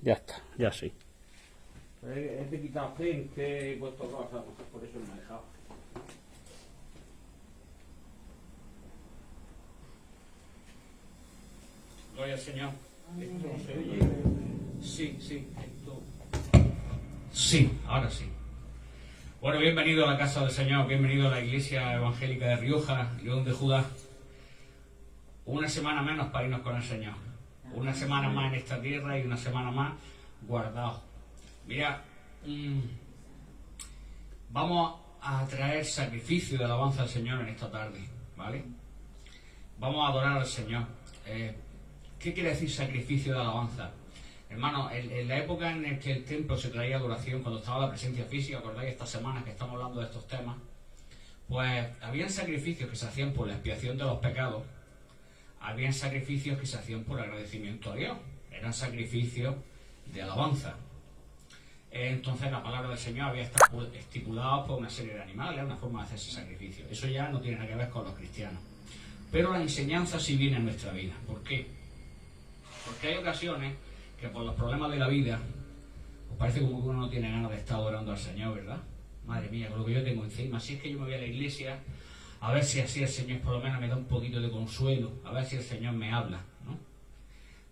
Ya está, ya sí. He de quitar gente, he puesto cosas, por eso me he dejado. Gloria al Señor. Esto no se oye. Sí, sí, esto. Sí, ahora sí. Bueno, bienvenido a la casa del Señor, bienvenido a la Iglesia Evangélica de Rioja, León de Judá. Una semana menos para irnos con el Señor. Una semana más en esta tierra y una semana más guardados. Mira, vamos a traer sacrificio de alabanza al Señor en esta tarde, ¿vale? Vamos a adorar al Señor. ¿Qué quiere decir sacrificio de alabanza? Hermano, en la época en la que el templo se traía adoración, cuando estaba la presencia física, ¿acordáis estas semanas que estamos hablando de estos temas? Pues habían sacrificios que se hacían por la expiación de los pecados, habían sacrificios que se hacían por agradecimiento a Dios, eran sacrificios de alabanza. Entonces la palabra del Señor había estado estipulada por una serie de animales, una forma de hacer ese sacrificio. Eso ya no tiene nada que ver con los cristianos. Pero la enseñanza sí viene en nuestra vida. ¿Por qué? Porque hay ocasiones que por los problemas de la vida, os parece como que uno no tiene ganas de estar adorando al Señor, ¿verdad? Madre mía, con lo que yo tengo encima. Si es que yo me voy a la iglesia, a ver si así el Señor por lo menos me da un poquito de consuelo, a ver si el Señor me habla, ¿no?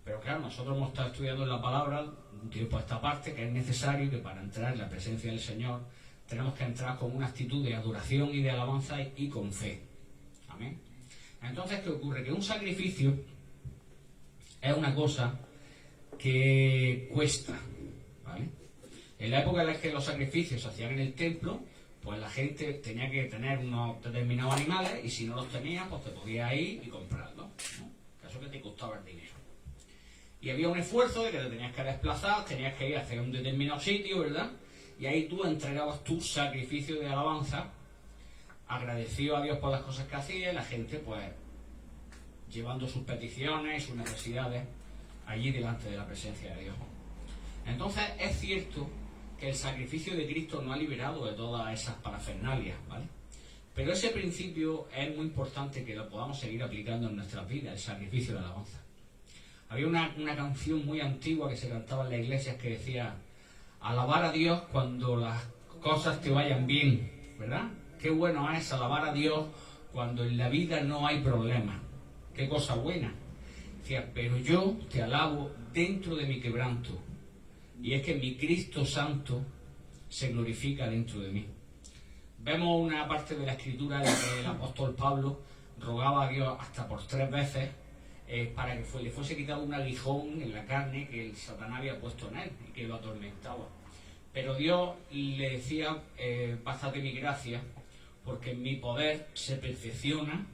Pero claro, nosotros hemos estado estudiando la palabra un tiempo a esta parte, que es necesario que para entrar en la presencia del Señor tenemos que entrar con una actitud de adoración y de alabanza y con fe. Amén. Entonces, ¿qué ocurre? Que un sacrificio es una cosa que cuesta, ¿vale? En la época en la que los sacrificios se hacían en el templo, pues la gente tenía que tener unos determinados animales y si no los tenía, pues te podías ir y comprarlos, ¿no? Eso que te costaba el dinero. Y había un esfuerzo de que te tenías que desplazar, tenías que ir hacia un determinado sitio, ¿verdad? Y ahí tú entregabas tu sacrificio de alabanza, agradecido a Dios por las cosas que hacía, y la gente, pues, llevando sus peticiones, sus necesidades, allí delante de la presencia de Dios. Entonces, es cierto que el sacrificio de Cristo nos ha liberado de todas esas parafernalias, ¿vale? Pero ese principio es muy importante que lo podamos seguir aplicando en nuestras vidas, el sacrificio de alabanza. Había una canción muy antigua que se cantaba en las iglesias que decía: alabar a Dios cuando las cosas te vayan bien, ¿verdad? Qué bueno es alabar a Dios cuando en la vida no hay problemas. Qué cosa buena. Decía, pero yo te alabo dentro de mi quebranto. Y es que mi Cristo Santo se glorifica dentro de mí. Vemos una parte de la Escritura en la que el apóstol Pablo rogaba a Dios hasta por 3 veces para que le fuese quitado un aguijón en la carne que el Satanás había puesto en él y que lo atormentaba. Pero Dios le decía, bástate mi gracia, porque mi poder se perfecciona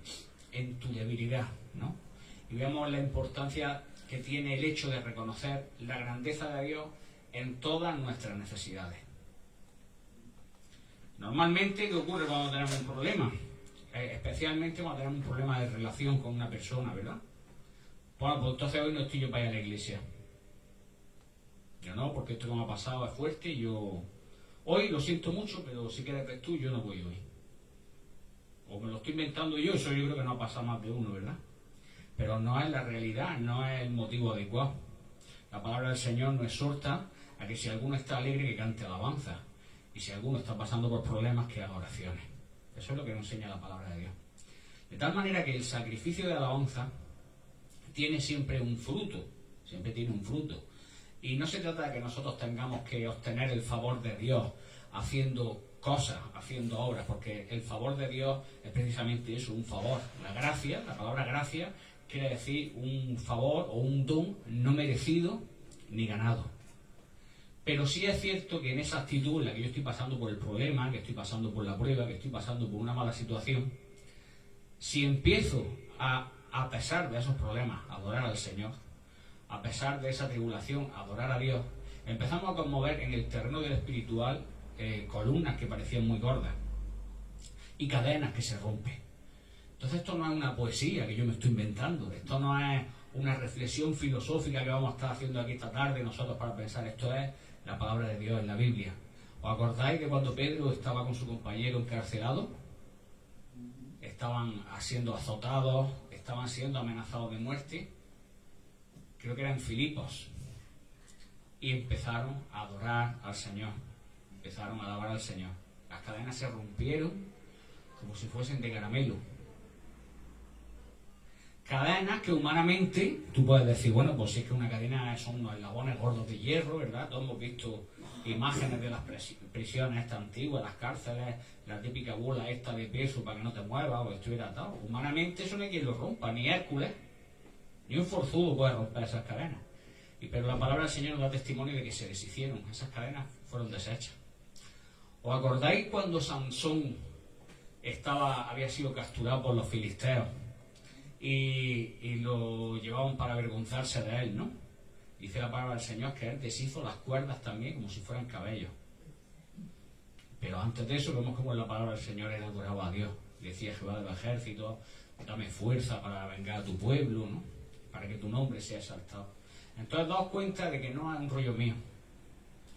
en tu debilidad, ¿no? Y vemos la importancia que tiene el hecho de reconocer la grandeza de Dios en todas nuestras necesidades. Normalmente, ¿qué ocurre cuando tenemos un problema? Especialmente cuando tenemos un problema de relación con una persona, ¿verdad? Bueno, pues entonces hoy no estoy yo para ir a la iglesia. Yo no, porque esto que me ha pasado es fuerte y yo... Hoy lo siento mucho, pero si quieres ver tú, yo no voy hoy. O me lo estoy inventando yo, eso yo creo que no ha pasado más de uno, ¿verdad? Pero no es la realidad, no es el motivo adecuado. La palabra del Señor nos exhorta a que si alguno está alegre, que cante alabanza. Y si alguno está pasando por problemas, que haga oraciones. Eso es lo que nos enseña la palabra de Dios. De tal manera que el sacrificio de alabanza tiene siempre un fruto. Siempre tiene un fruto. Y no se trata de que nosotros tengamos que obtener el favor de Dios haciendo cosas, haciendo obras, porque el favor de Dios es precisamente eso, un favor. La gracia, la palabra gracia, quiere decir un favor o un don no merecido ni ganado. Pero sí es cierto que en esa actitud en la que yo estoy pasando por el problema, que estoy pasando por la prueba, que estoy pasando por una mala situación, si empiezo a pesar de esos problemas, a adorar al Señor, a pesar de esa tribulación, a adorar a Dios, empezamos a conmover en el terreno del espiritual columnas que parecían muy gordas y cadenas que se rompen. Entonces esto no es una poesía que yo me estoy inventando, esto no es una reflexión filosófica que vamos a estar haciendo aquí esta tarde nosotros para pensar, esto es la palabra de Dios en la Biblia. ¿Os acordáis que cuando Pedro estaba con su compañero encarcelado, estaban siendo azotados, estaban siendo amenazados de muerte? Creo que era en Filipos. y empezaron a adorar al Señor. Empezaron a alabar al Señor. Las cadenas se rompieron como si fuesen de caramelo. Cadenas que humanamente tú puedes decir, bueno, pues si es que una cadena son unos eslabones gordos de hierro, ¿verdad? Todos hemos visto imágenes de las prisiones estas antiguas, las cárceles, la típica bola esta de peso para que no te muevas o estuviera atado. Humanamente eso no hay quien lo rompa, ni Hércules, ni un forzudo puede romper esas cadenas. Pero la palabra del Señor nos da testimonio de que se deshicieron, esas cadenas fueron deshechas. ¿Os acordáis cuando Sansón había sido capturado por los filisteos y lo llevaban para avergonzarse de él, ¿no? Dice la palabra del Señor que él deshizo las cuerdas también como si fueran cabellos. Pero antes de eso vemos como en la palabra del Señor él adoraba a Dios. Decía Jehová de los ejércitos, dame fuerza para vengar a tu pueblo, ¿no? Para que tu nombre sea exaltado. Entonces daos cuenta de que no es un rollo mío,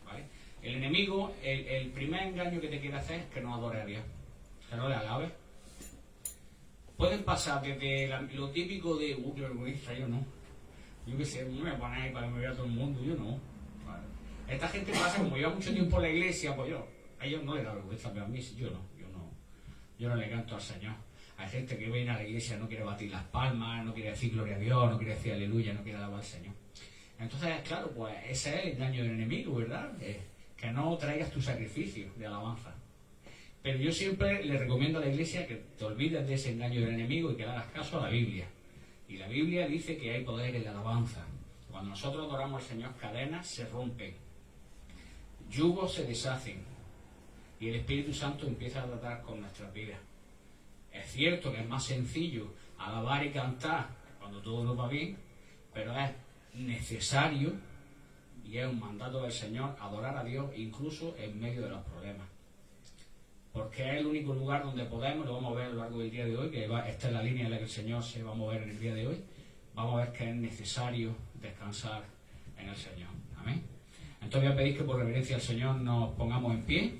¿vale? El enemigo, el primer engaño que te quiere hacer es que no adore a Dios, que no le alabes. Pueden pasar desde lo típico de, qué vergüenza, yo no. Yo qué sé, no me ponen ahí para que me vea todo el mundo, yo no. Vale. Esta gente pasa, como lleva mucho tiempo en la iglesia, pues a ellos no les da vergüenza, pero a mí yo no le canto al Señor. Hay gente que viene a la iglesia, no quiere batir las palmas, no quiere decir gloria a Dios, no quiere decir aleluya, no quiere alabar al Señor. Entonces, claro, pues ese es el engaño del enemigo, ¿verdad? Que no traigas tu sacrificio de alabanza. Pero yo siempre le recomiendo a la iglesia que te olvides de ese engaño del enemigo y que le hagas caso a la Biblia. Y la Biblia dice que hay poder en la alabanza. Cuando nosotros adoramos al Señor, cadenas se rompen, yugos se deshacen y el Espíritu Santo empieza a tratar con nuestras vidas. Es cierto que es más sencillo alabar y cantar cuando todo nos va bien, pero es necesario y es un mandato del Señor adorar a Dios incluso en medio de los problemas. Porque es el único lugar donde podemos, lo vamos a ver a lo largo del día de hoy, que esta es la línea en la que el Señor se va a mover en el día de hoy, vamos a ver que es necesario descansar en el Señor. Amén. Entonces voy a pedir que por reverencia al Señor nos pongamos en pie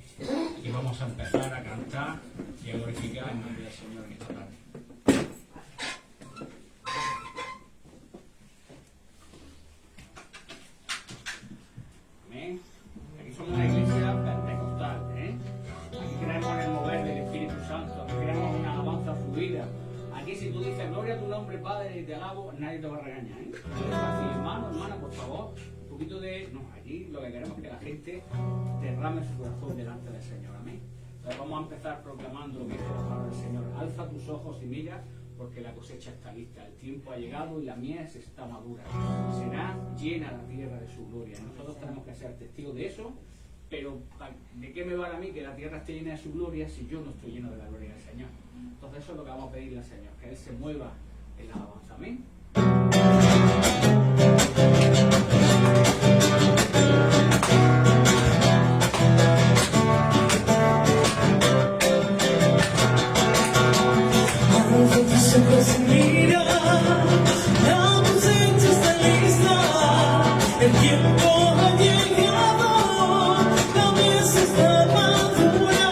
y vamos a empezar a cantar y a glorificar el nombre del Señor en esta tarde. Amén. Aquí somos una iglesia pentecostal, Aquí creemos en el mover del Espíritu Santo, aquí creemos en una alabanza fluida. Aquí si tú dices gloria a tu nombre, Padre, y te alabo, nadie te va a regañar, hermano, hermana, por favor, un poquito de... No, aquí lo que queremos es que la gente derrame su corazón delante del Señor, amén. Entonces vamos a empezar proclamando lo que dice la palabra del Señor. Alza tus ojos y mira, porque la cosecha está lista, el tiempo ha llegado y la mies está madura. Será llena la tierra de su gloria. Nosotros tenemos que ser testigos de eso, pero ¿de qué me vale a mí que la tierra esté llena de su gloria si yo no estoy lleno de la gloria del Señor? Entonces eso es lo que vamos a pedirle al Señor, que Él se mueva en la alabanza. Amén. El tiempo ha llegado, la mies está madura.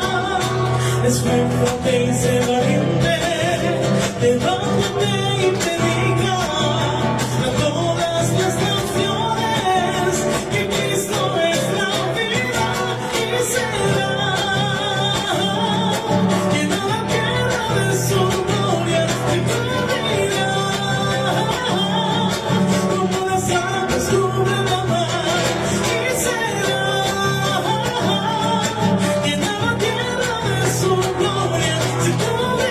Esfuérzate y sé valiente, levántate y predica a todas las naciones que Cristo es la vida y será llena la tierra de su gloria y proveerá como las aguas cubren la mar y será llena la tierra de su gloria. Se cubrirá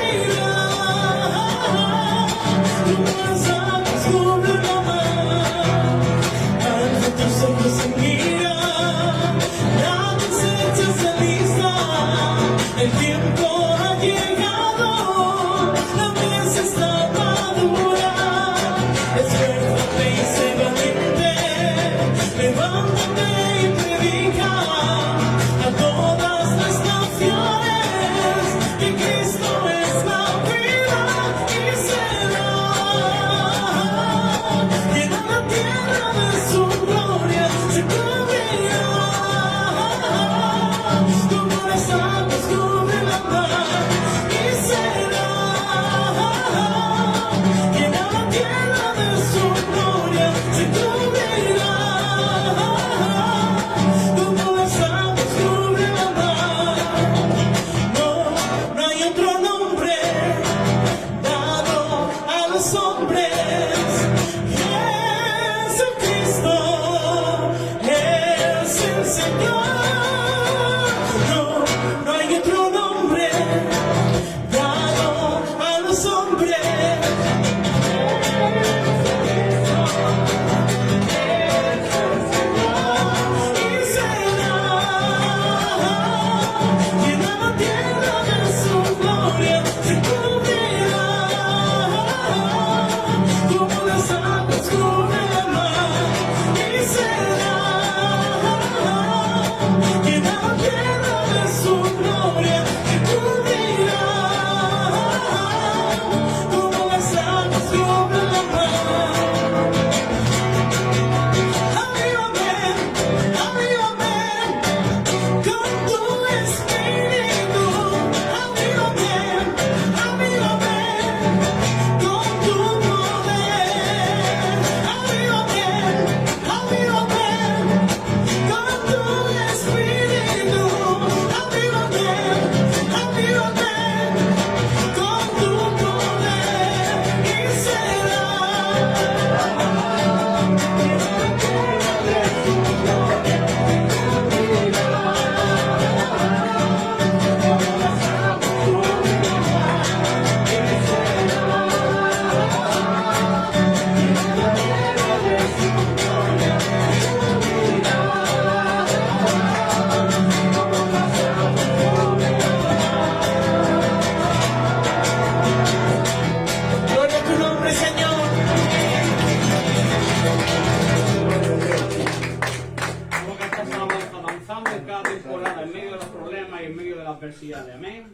las adversidades. Amén.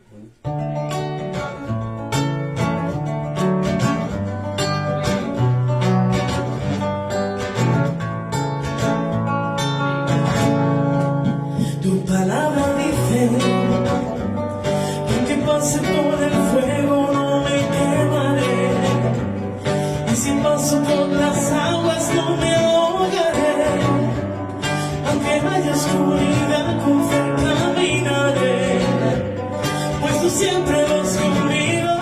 Tu palabra dice que aunque pase por el fuego no me quemaré, y si paso por las aguas no me ahogaré, aunque haya oscuridad con fe caminaré, pues tú siempre vas conmigo.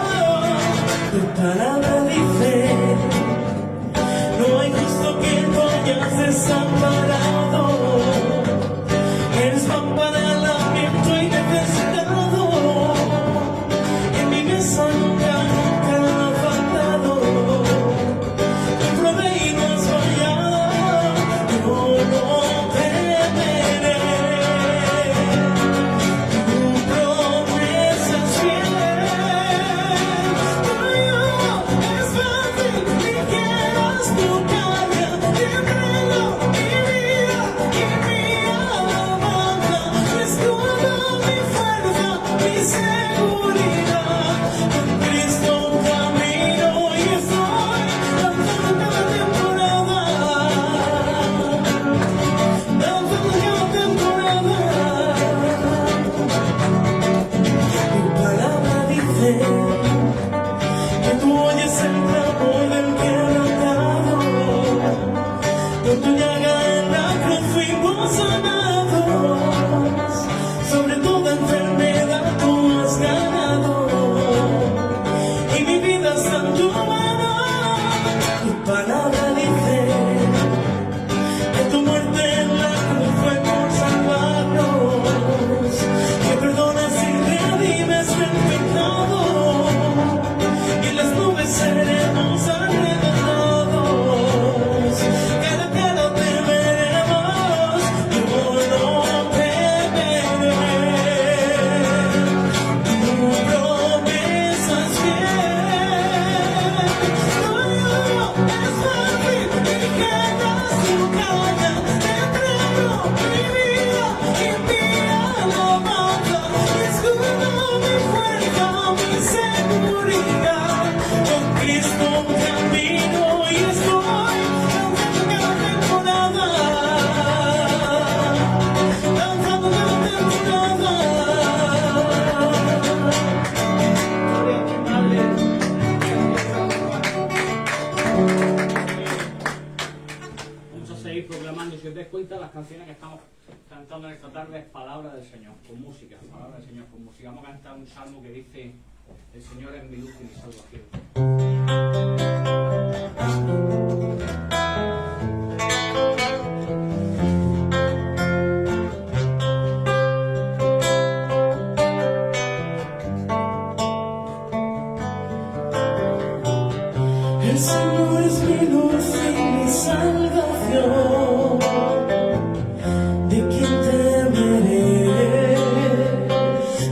Tu palabra dice, no hay justo que tú hayas desamparado. Eres pan para el hambriento y necesitado, en mi mesa nunca ha faltado. Tu proveí no has fallado, yo no temeré. Tu promesa es fiel, tuyo es fácil, ligeras tu carga, entrego mi vida y mi alabanza, mi escudo, mi fuerza, mi seguridad. Con Cristo camino y estoy danzando cada temporada, danzando cada temporada. Tu palabra dice que tú oyes el clamor del quebrantado, por tu llaga en la cruz fuimos sanados, sobre toda enfermedad tú has ganado, y mi vida está en tu mano. Tu palabra dice que tu muerte en la cruz fue por salvarnos, que perdonas y redimes el pecado, y en las nubes seremos arrebatados, cara a cara te veremos, yo no temeré. Tu promesa es fiel, tuyo es fácil, ligeras tu carga, te entrego mi vida y mi alabanza, mi escudo, mi fuerza, mi seguridad. Con Cristo camino y estoy danzando cada temporada, danzando cada temporada. Vamos a seguir proclamando. Si os dais cuenta, las canciones que estamos cantando en esta tarde es palabra del Señor, con música. Palabra del Señor, con música. Vamos a cantar un salmo que dice: el Señor es mi luz y mi salvación. El Señor es mi luz y mi salvación, ¿de quién temeré?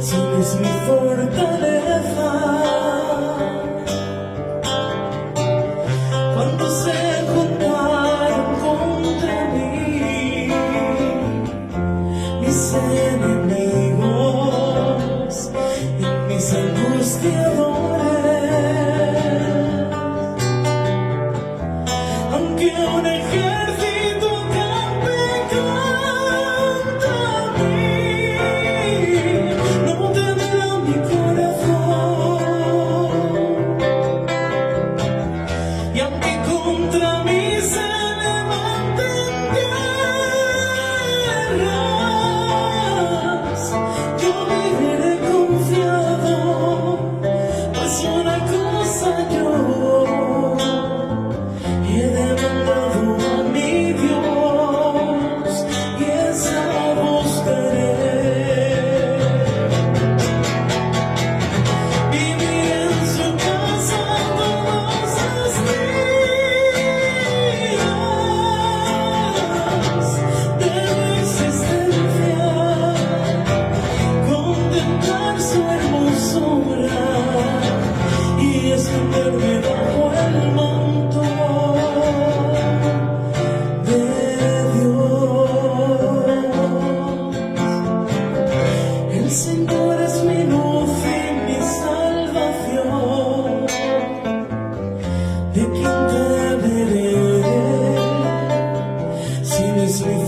Si Él es mi fortaleza. Cuando se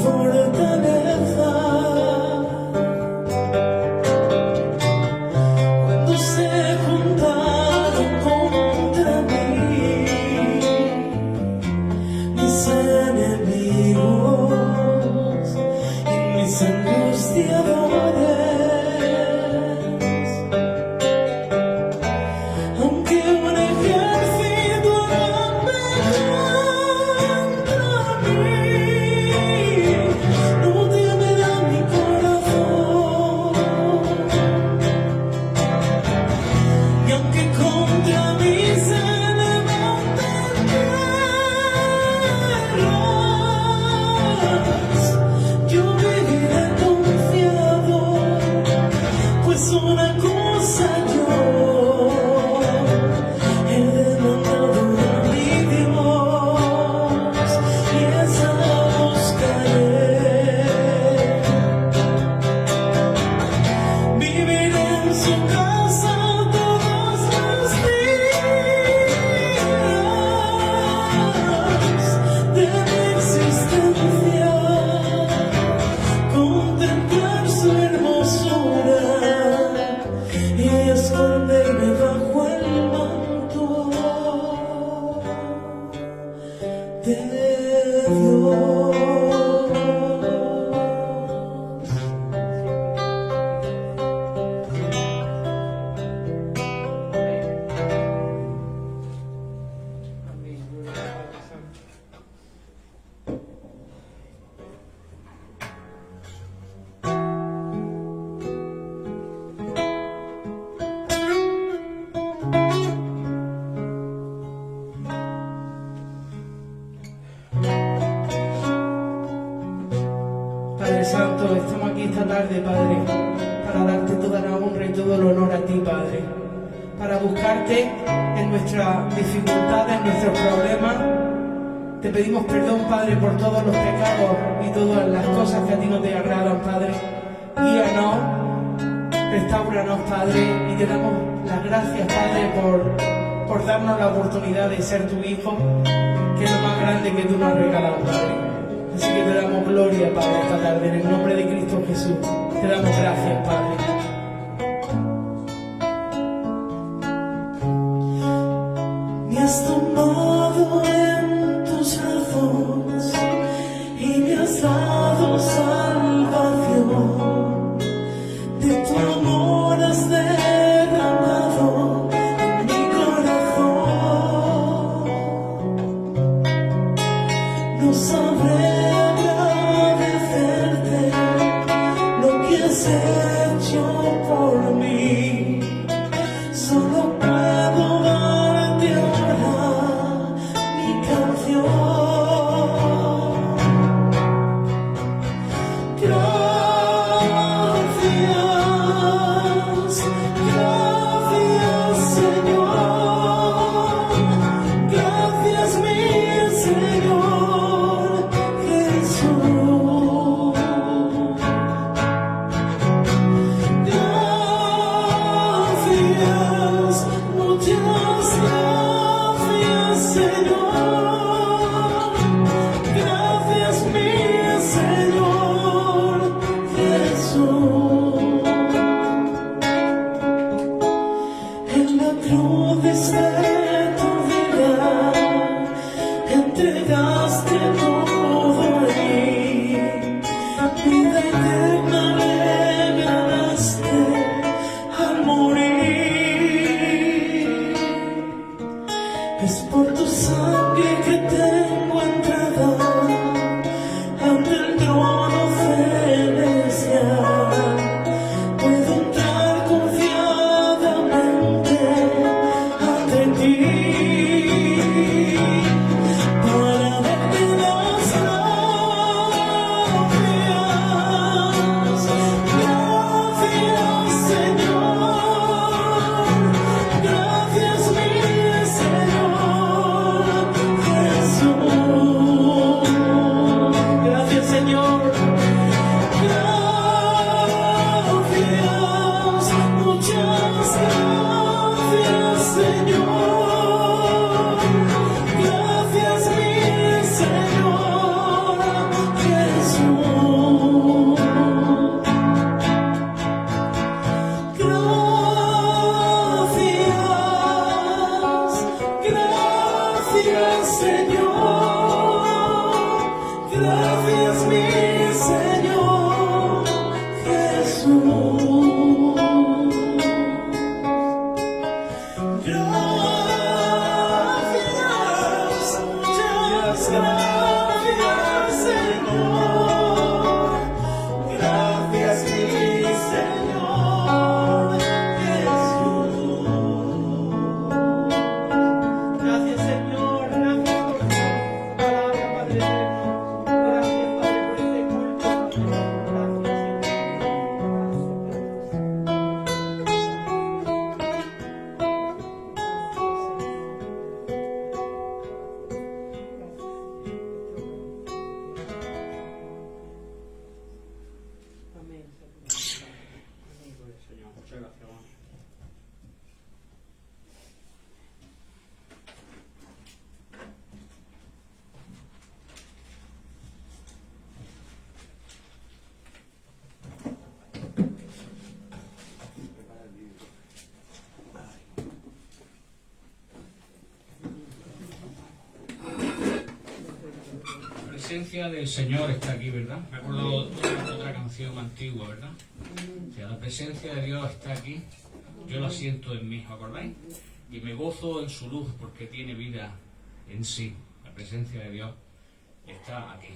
fortaleza. Cuando se juntaron contra mí mis enemigos y mis angustiadores, aunque un ejército acampe contra mí, no temerá mi corazón. Y aunque contra mí se levanten guerras, yo viviré confiado, pues una cosa yo he demandado a mi Dios, y esa buscaré: viviré en su casa todos los días de mi existencia, contemplar su hermosura y esconderme bajo el manto de Dios. Padre Santo, estamos aquí esta tarde, Padre, para darte toda la honra y todo el honor a ti, Padre, para buscarte en nuestras dificultades, en nuestros problemas. Te pedimos perdón, Padre, por todos los pecados y todas las cosas que a ti no te agradan, Padre. Guíanos, restáuranos, Padre, y te damos las gracias, Padre, por darnos la oportunidad de ser tu Hijo, que es lo más grande que tú nos has regalado, Padre. Así que te damos gloria, Padre, esta tarde, en el nombre de Cristo Jesús. Te damos gracias, Padre. Me has tomado en tus brazos y me has dado salvación. De tu amor has derramado en mi corazón. No sabré agradecerte lo que has hecho presencia del Señor está aquí, ¿verdad? Me acuerdo de otra canción antigua, ¿verdad? O sea, la presencia de Dios está aquí, yo la siento en mí, ¿os acordáis? Y me gozo en su luz porque tiene vida en sí. La presencia de Dios está aquí.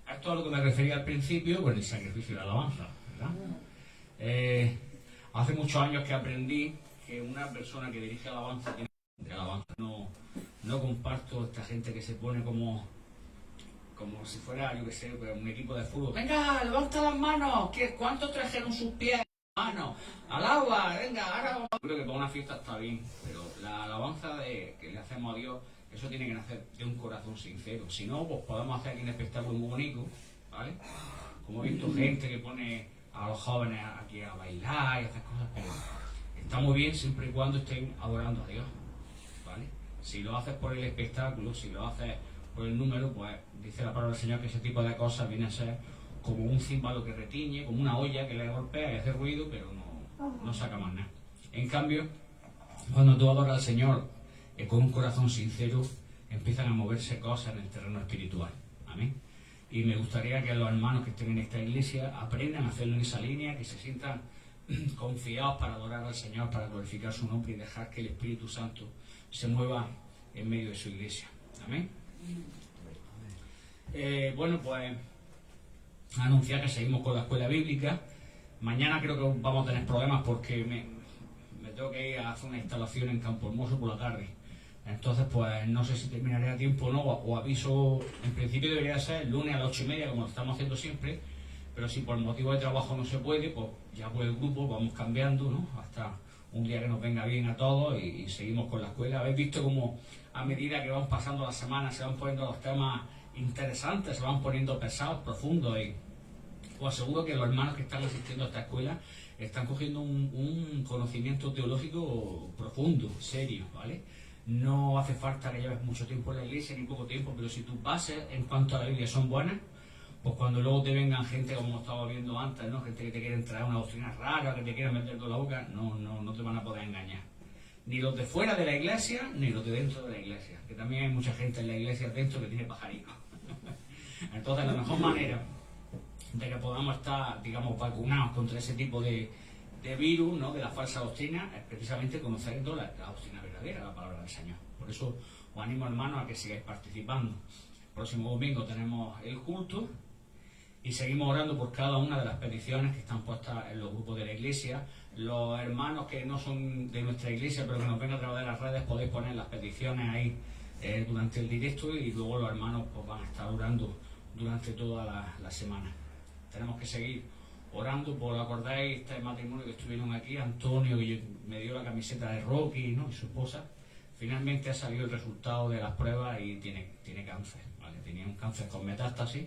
Esto es a lo que me refería al principio con el sacrificio de alabanza, ¿verdad? Hace muchos años que aprendí que una persona que dirige alabanza tiene de alabanza. No comparto esta gente que se pone como si fuera, yo que sé, un equipo de fútbol. Venga, levanta las manos. ¿Cuántos trajeron sus pies? Manos, al agua, venga, ahora. Yo creo que para una fiesta está bien, pero la alabanza que le hacemos a Dios, eso tiene que nacer de un corazón sincero. Si no, pues podemos hacer aquí un espectáculo muy bonito, ¿vale? Como he visto gente que pone a los jóvenes aquí a bailar y a hacer cosas, pero está muy bien siempre y cuando estén adorando a Dios, ¿vale? Si lo haces por el espectáculo, si lo haces por el número, pues dice la palabra del Señor que ese tipo de cosas viene a ser como un címbalo que retiñe, como una olla que le golpea y hace ruido, pero no saca más nada. En cambio, cuando tú adoras al Señor con un corazón sincero, empiezan a moverse cosas en el terreno espiritual. Amén. Y me gustaría que los hermanos que estén en esta iglesia aprendan a hacerlo en esa línea, que se sientan confiados para adorar al Señor, para glorificar su nombre y dejar que el Espíritu Santo se mueva en medio de su iglesia. Amén. Bueno, pues anunciar que seguimos con la escuela bíblica. Mañana creo que vamos a tener problemas porque me tengo que ir a hacer una instalación en Campo Hermoso por la tarde. Entonces, pues no sé si terminaré a tiempo o no, o aviso. En principio debería ser el lunes a las 8:30, como lo estamos haciendo siempre, pero si por motivo de trabajo no se puede, pues ya por el grupo vamos cambiando, ¿no? Hasta un día que nos venga bien a todos y seguimos con la escuela. Habéis visto cómo a medida que van pasando las semanas se van poniendo los temas interesantes, se van poniendo pesados, profundos, y os aseguro que los hermanos que están asistiendo a esta escuela están cogiendo un conocimiento teológico profundo, serio, ¿vale? No hace falta que lleves mucho tiempo en la iglesia ni poco tiempo, pero si tus bases en cuanto a la Biblia son buenas, pues cuando luego te vengan gente, como estaba viendo antes, ¿no? Gente que te quieren traer una doctrina rara, que te quieren meter con la boca, no te van a poder engañar. Ni los de fuera de la iglesia, ni los de dentro de la iglesia, que también hay mucha gente en la iglesia dentro que tiene pajaricos. Entonces, la mejor manera de que podamos estar, digamos, vacunados contra ese tipo de virus, ¿no? De la falsa doctrina, es precisamente conociendo la doctrina verdadera, la palabra del Señor. Por eso os animo, hermanos, a que sigáis participando. El próximo domingo tenemos el culto y seguimos orando por cada una de las peticiones que están puestas en los grupos de la iglesia. Los hermanos que no son de nuestra iglesia, pero que nos ven a través de las redes, podéis poner las peticiones ahí durante el directo, y luego los hermanos pues van a estar orando durante toda la semana. Tenemos que seguir orando por, ¿acordáis este matrimonio que estuvieron aquí? Antonio, que me dio la camiseta de Rocky, ¿no? Y su esposa. Finalmente ha salido el resultado de las pruebas y tiene cáncer, ¿vale? Tenía un cáncer con metástasis.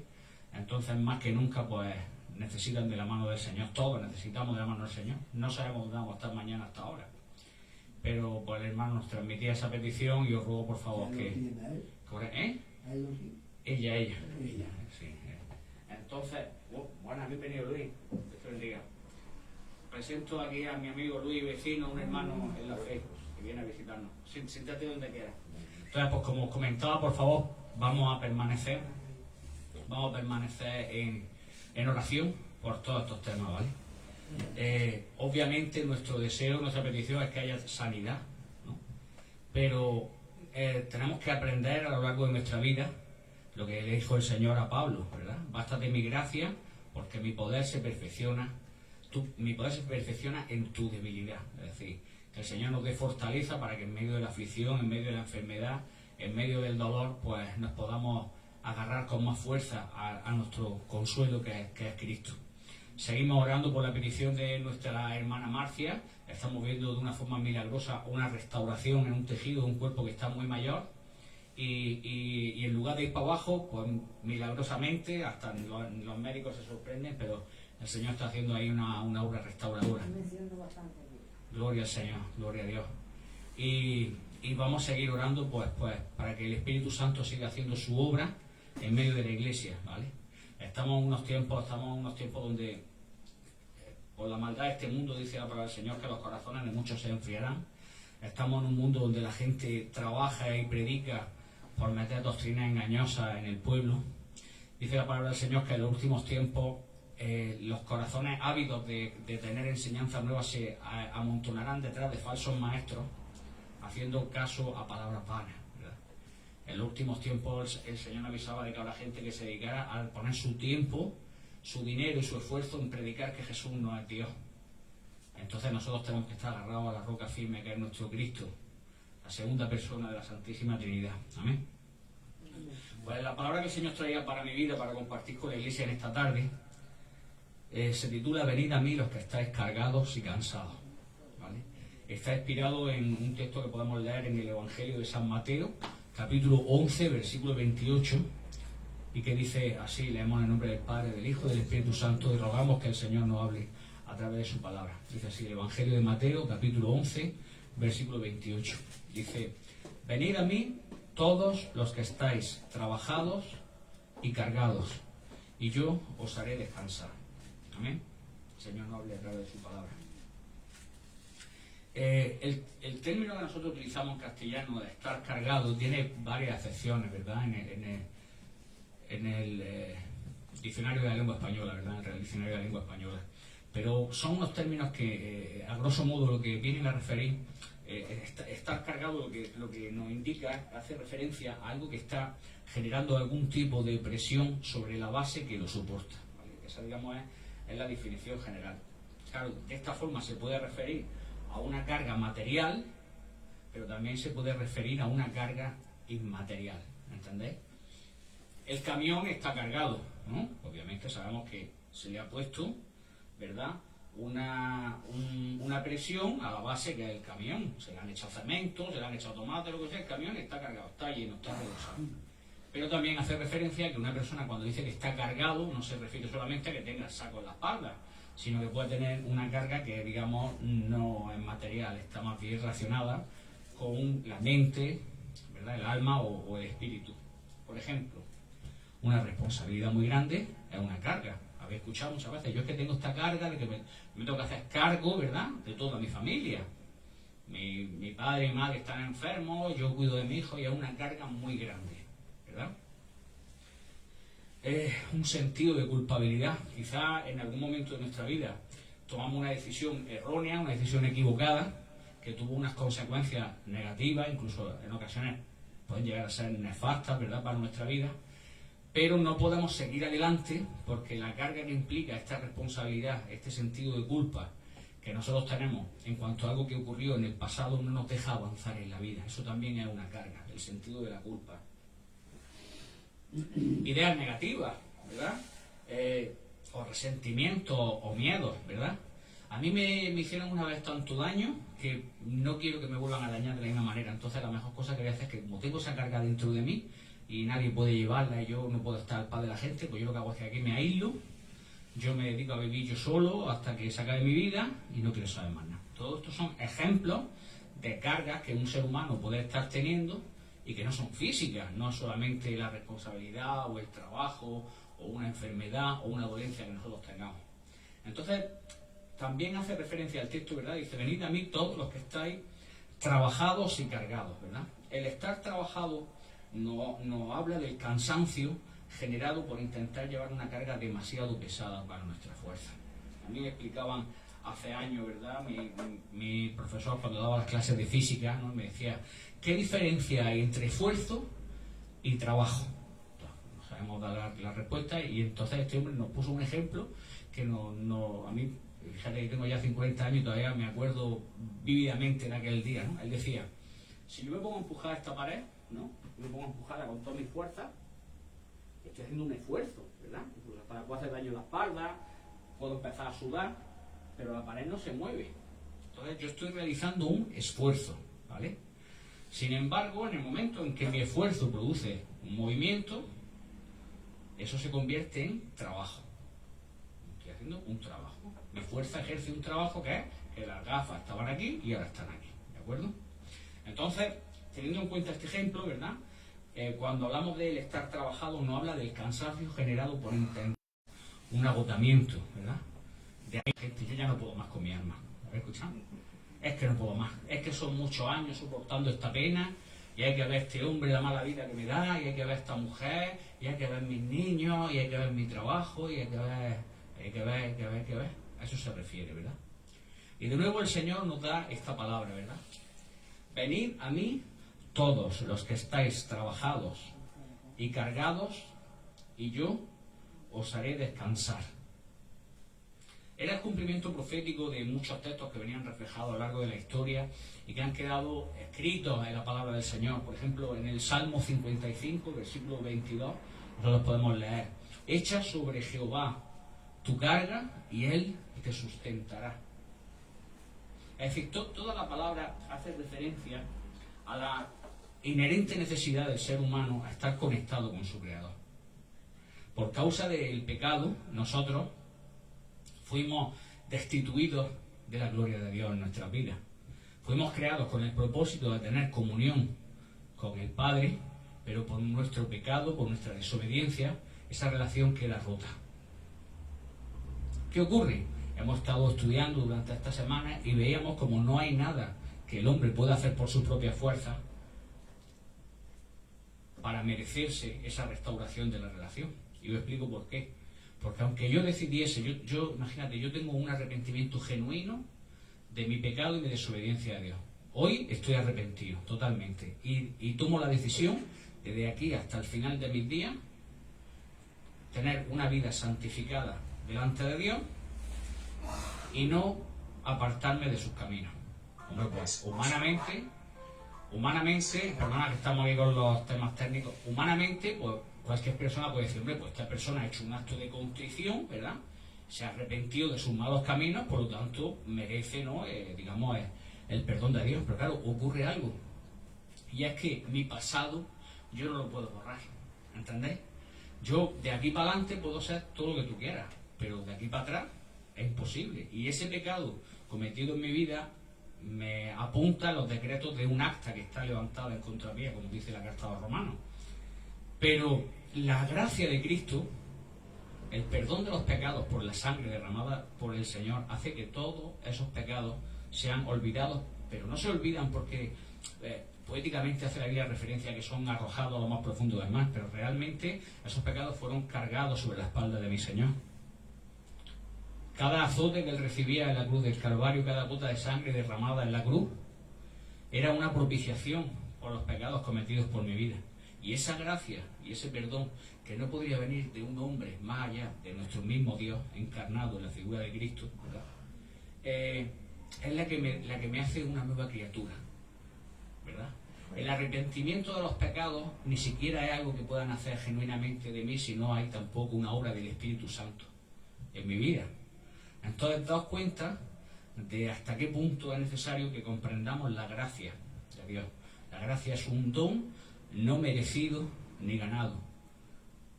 Entonces, más que nunca, pues necesitan de la mano del Señor. Todos necesitamos de la mano del Señor. No sabemos dónde vamos a estar mañana hasta ahora, pero pues el hermano nos transmitía esa petición y os ruego por favor que... Ella. Sí. Entonces, bueno, bienvenido Luis, Dios te bendiga. Presento aquí a mi amigo Luis, vecino, un hermano en la fe, que viene a visitarnos. Siéntate donde quieras. Entonces, pues como os comentaba, por favor, vamos a permanecer en oración por todos estos temas, ¿vale? Obviamente nuestro deseo, nuestra petición es que haya sanidad, ¿no? Pero tenemos que aprender a lo largo de nuestra vida lo que le dijo el Señor a Pablo, ¿verdad? Bástate mi gracia, porque mi poder se perfecciona en tu debilidad. Es decir, que el Señor nos dé fortaleza para que en medio de la aflicción, en medio de la enfermedad, en medio del dolor, pues nos podamos agarrar con más fuerza a nuestro consuelo que es Cristo. Seguimos orando por la petición de nuestra hermana Marcia. Estamos viendo de una forma milagrosa una restauración en un tejido de un cuerpo que está muy mayor, y en lugar de ir para abajo, pues milagrosamente, hasta los médicos se sorprenden, pero el Señor está haciendo ahí una obra restauradora. Gloria al Señor, gloria a Dios. Y vamos a seguir orando pues para que el Espíritu Santo siga haciendo su obra en medio de la iglesia, ¿vale? Estamos en unos tiempos donde por la maldad de este mundo, dice la palabra del Señor, que los corazones de muchos se enfriarán. Estamos en un mundo donde la gente trabaja y predica por meter doctrinas engañosas en el pueblo. Dice la palabra del Señor que en los últimos tiempos los corazones ávidos de tener enseñanzas nuevas se amontonarán detrás de falsos maestros, haciendo caso a palabras vanas, ¿verdad? En los últimos tiempos el Señor avisaba de que habrá gente que se dedicara a poner su tiempo, su dinero y su esfuerzo en predicar que Jesús no es Dios. Entonces nosotros tenemos que estar agarrados a la roca firme que es nuestro Cristo, la segunda persona de la Santísima Trinidad. Amén. Pues la palabra que el Señor traía para mi vida, para compartir con la iglesia en esta tarde, se titula Venid a mí los que estáis cargados y cansados, ¿vale? Está inspirado en un texto que podemos leer en el Evangelio de San Mateo, capítulo 11, versículo 28, y que dice así, leemos en el nombre del Padre, del Hijo y del Espíritu Santo, y rogamos que el Señor nos hable a través de su palabra. Dice así el Evangelio de Mateo, capítulo 11, versículo 28. Dice, venid a mí todos los que estáis trabajados y cargados, y yo os haré descansar. Amén. El Señor nos hable a través de su palabra. El término que nosotros utilizamos en castellano de estar cargado tiene varias acepciones, ¿verdad? En el diccionario de la lengua española, ¿verdad? En el diccionario de la lengua española. Pero son unos términos que, a grosso modo, lo que vienen a referir, estar cargado, lo que nos indica, hace referencia a algo que está generando algún tipo de presión sobre la base que lo soporta, ¿vale? Esa, digamos, es la definición general. Claro, de esta forma se puede referir a una carga material, pero también se puede referir a una carga inmaterial, ¿entendéis? El camión está cargado, ¿no? Obviamente sabemos que se le ha puesto, ¿verdad?, una presión a la base que es el camión. Se le han echado cemento, se le han echado tomate, lo que sea, el camión está cargado, está lleno, está rebosado. Pero también hace referencia a que una persona cuando dice que está cargado no se refiere solamente a que tenga el saco en la espalda, sino que puede tener una carga que, digamos, no es material, está más bien relacionada con la mente, ¿verdad?, el alma o el espíritu. Por ejemplo, una responsabilidad muy grande es una carga. Habéis escuchado muchas veces, yo es que tengo esta carga de que me tengo que hacer cargo, ¿verdad?, de toda mi familia. Mi padre y mi madre están enfermos, yo cuido de mi hijo y es una carga muy grande, ¿verdad? Es un sentido de culpabilidad. Quizá en algún momento de nuestra vida tomamos una decisión errónea, una decisión equivocada, que tuvo unas consecuencias negativas, incluso en ocasiones pueden llegar a ser nefastas, ¿verdad?, para nuestra vida. Pero no podemos seguir adelante porque la carga que implica esta responsabilidad, este sentido de culpa que nosotros tenemos en cuanto a algo que ocurrió en el pasado no nos deja avanzar en la vida. Eso también es una carga, el sentido de la culpa. Ideas negativas, ¿verdad? O resentimientos o miedos, ¿verdad? A mí me hicieron una vez tanto daño que no quiero que me vuelvan a dañar de la misma manera. Entonces la mejor cosa que voy a hacer es que, como tengo esa carga dentro de mí y nadie puede llevarla y yo no puedo estar al paz de la gente, pues yo lo que hago es que aquí me aíslo, yo me dedico a vivir yo solo hasta que se acabe mi vida y no quiero saber más nada. Todos estos son ejemplos de cargas que un ser humano puede estar teniendo y que no son físicas, no solamente la responsabilidad o el trabajo o una enfermedad o una dolencia que nosotros tengamos. Entonces, también hace referencia al texto, ¿verdad? Dice, venid a mí todos los que estáis trabajados y cargados, ¿verdad? El estar trabajado no habla del cansancio generado por intentar llevar una carga demasiado pesada para nuestra fuerza. A mí me explicaban hace años, ¿verdad? Mi profesor, cuando daba las clases de física, ¿no?, me decía, ¿qué diferencia hay entre esfuerzo y trabajo? No sabemos dar la respuesta y entonces este hombre nos puso un ejemplo que a mí, fíjate que tengo ya 50 años y todavía me acuerdo vívidamente de aquel día, ¿no? Él decía, si yo me pongo a empujar esta pared, ¿no?, me pongo a empujarla con toda mi fuerza, estoy haciendo un esfuerzo, ¿verdad? Puedo hacer daño en la espalda, puedo empezar a sudar, pero la pared no se mueve. Entonces yo estoy realizando un esfuerzo, ¿vale? Sin embargo, en el momento en que mi esfuerzo produce un movimiento, eso se convierte en trabajo. Estoy haciendo un trabajo. Mi fuerza ejerce un trabajo que es que las gafas estaban aquí y ahora están aquí, ¿de acuerdo? Entonces, teniendo en cuenta este ejemplo, ¿verdad?, cuando hablamos del estar trabajado, no habla del cansancio generado por un agotamiento, ¿verdad? De ahí, gente, yo ya no puedo más con mi alma. ¿Habéis escuchado? Es que no puedo más. Es que son muchos años soportando esta pena y hay que ver este hombre la mala vida que me da, y hay que ver esta mujer, y hay que ver mis niños, y hay que ver mi trabajo, y hay que ver. A eso se refiere, ¿verdad? Y de nuevo el Señor nos da esta palabra, ¿verdad? Venid a mí todos los que estáis trabajados y cargados, y yo os haré descansar. Era el cumplimiento profético de muchos textos que venían reflejados a lo largo de la historia y que han quedado escritos en la palabra del Señor. Por ejemplo, en el Salmo 55, versículo 22, nosotros podemos leer: echa sobre Jehová tu carga y Él te sustentará. Es decir, toda la palabra hace referencia a la inherente necesidad del ser humano a estar conectado con su Creador. Por causa del pecado, nosotros fuimos destituidos de la gloria de Dios en nuestras vidas. Fuimos creados con el propósito de tener comunión con el Padre, pero por nuestro pecado, por nuestra desobediencia, esa relación queda rota. ¿Qué ocurre? Hemos estado estudiando durante esta semana y veíamos como no hay nada que el hombre pueda hacer por su propia fuerza para merecerse esa restauración de la relación. Y os explico por qué. Porque aunque yo decidiese, imagínate, yo tengo un arrepentimiento genuino de mi pecado y mi desobediencia a Dios. Hoy estoy arrepentido totalmente y tomo la decisión desde aquí hasta el final de mis días tener una vida santificada delante de Dios y no apartarme de sus caminos. Hombre, pues humanamente, perdona que estamos aquí con los temas técnicos, humanamente, pues cualquier persona puede decir, hombre, pues esta persona ha hecho un acto de contrición, ¿verdad? Se ha arrepentido de sus malos caminos, por lo tanto merece, ¿no? El perdón de Dios. Pero claro, ocurre algo. Y es que mi pasado yo no lo puedo borrar. ¿Entendéis? Yo de aquí para adelante puedo ser todo lo que tú quieras, pero de aquí para atrás es imposible. Y ese pecado cometido en mi vida me apunta a los decretos de un acta que está levantada en contra mía, como dice la carta a los romanos. Pero la gracia de Cristo, el perdón de los pecados por la sangre derramada por el Señor, hace que todos esos pecados sean olvidados, pero no se olvidan porque poéticamente hace la Biblia referencia a que son arrojados a lo más profundo del mar, pero realmente esos pecados fueron cargados sobre la espalda de mi Señor. Cada azote que Él recibía en la cruz del Calvario, cada gota de sangre derramada en la cruz, era una propiciación por los pecados cometidos por mi vida. Y esa gracia y ese perdón que no podría venir de un hombre más allá de nuestro mismo Dios encarnado en la figura de Cristo, ¿verdad? Es la que me hace una nueva criatura, ¿verdad? El arrepentimiento de los pecados ni siquiera es algo que puedan hacer genuinamente de mí si no hay tampoco una obra del Espíritu Santo en mi vida. Entonces daos cuenta de hasta qué punto es necesario que comprendamos la gracia de Dios. La gracia es un don no merecido ni ganado.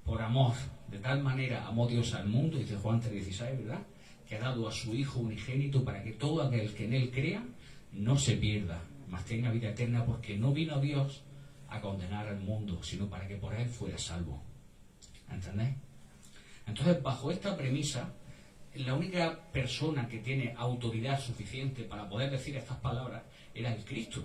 Por amor, de tal manera amó Dios al mundo, dice Juan 3:16, ¿verdad? Que ha dado a su Hijo unigénito para que todo aquel que en Él crea no se pierda, mas tenga vida eterna, porque no vino Dios a condenar al mundo, sino para que por Él fuera salvo. ¿Entendéis? Entonces, bajo esta premisa, la única persona que tiene autoridad suficiente para poder decir estas palabras era el Cristo.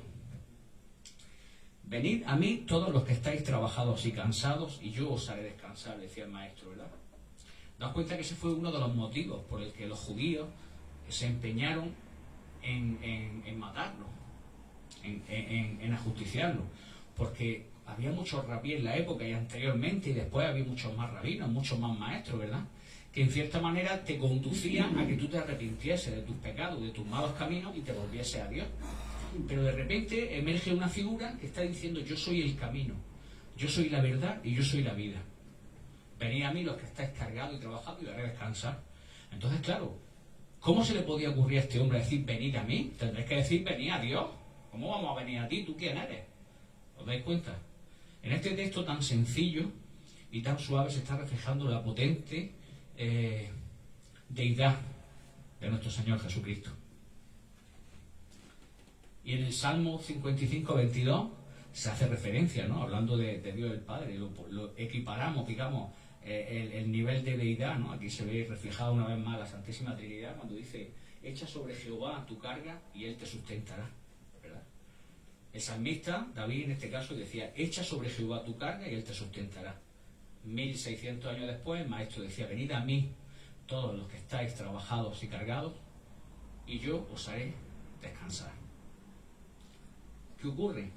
Venid a mí todos los que estáis trabajados y cansados, y yo os haré descansar, decía el maestro, ¿verdad? Daos cuenta que ese fue uno de los motivos por el que los judíos se empeñaron en matarlo, en ajusticiarlo, porque había muchos rabíes en la época y anteriormente, y después había muchos más rabinos, muchos más maestros, ¿verdad?, que en cierta manera te conducían a que tú te arrepintieses de tus pecados, de tus malos caminos y te volvieses a Dios. Pero de repente emerge una figura que está diciendo: yo soy el camino, yo soy la verdad y yo soy la vida. Venid a mí los que estáis cargados y trabajados y os haré descansar. Entonces, claro, ¿cómo se le podía ocurrir a este hombre decir venid a mí? Tendréis que decir venid a Dios. ¿Cómo vamos a venir a ti? ¿Tú quién eres? ¿Os dais cuenta? En este texto tan sencillo y tan suave se está reflejando la potente deidad de nuestro Señor Jesucristo. Y en el Salmo 55:22 se hace referencia, ¿no?, hablando de Dios el Padre, lo equiparamos, digamos, el nivel de deidad, ¿no? Aquí se ve reflejado una vez más la Santísima Trinidad cuando dice: echa sobre Jehová tu carga y Él te sustentará, ¿verdad? El salmista, David en este caso, decía: echa sobre Jehová tu carga y él te sustentará. 1600 años después, el maestro decía: venid a mí todos los que estáis trabajados y cargados, y yo os haré descansar. ¿Qué ocurre?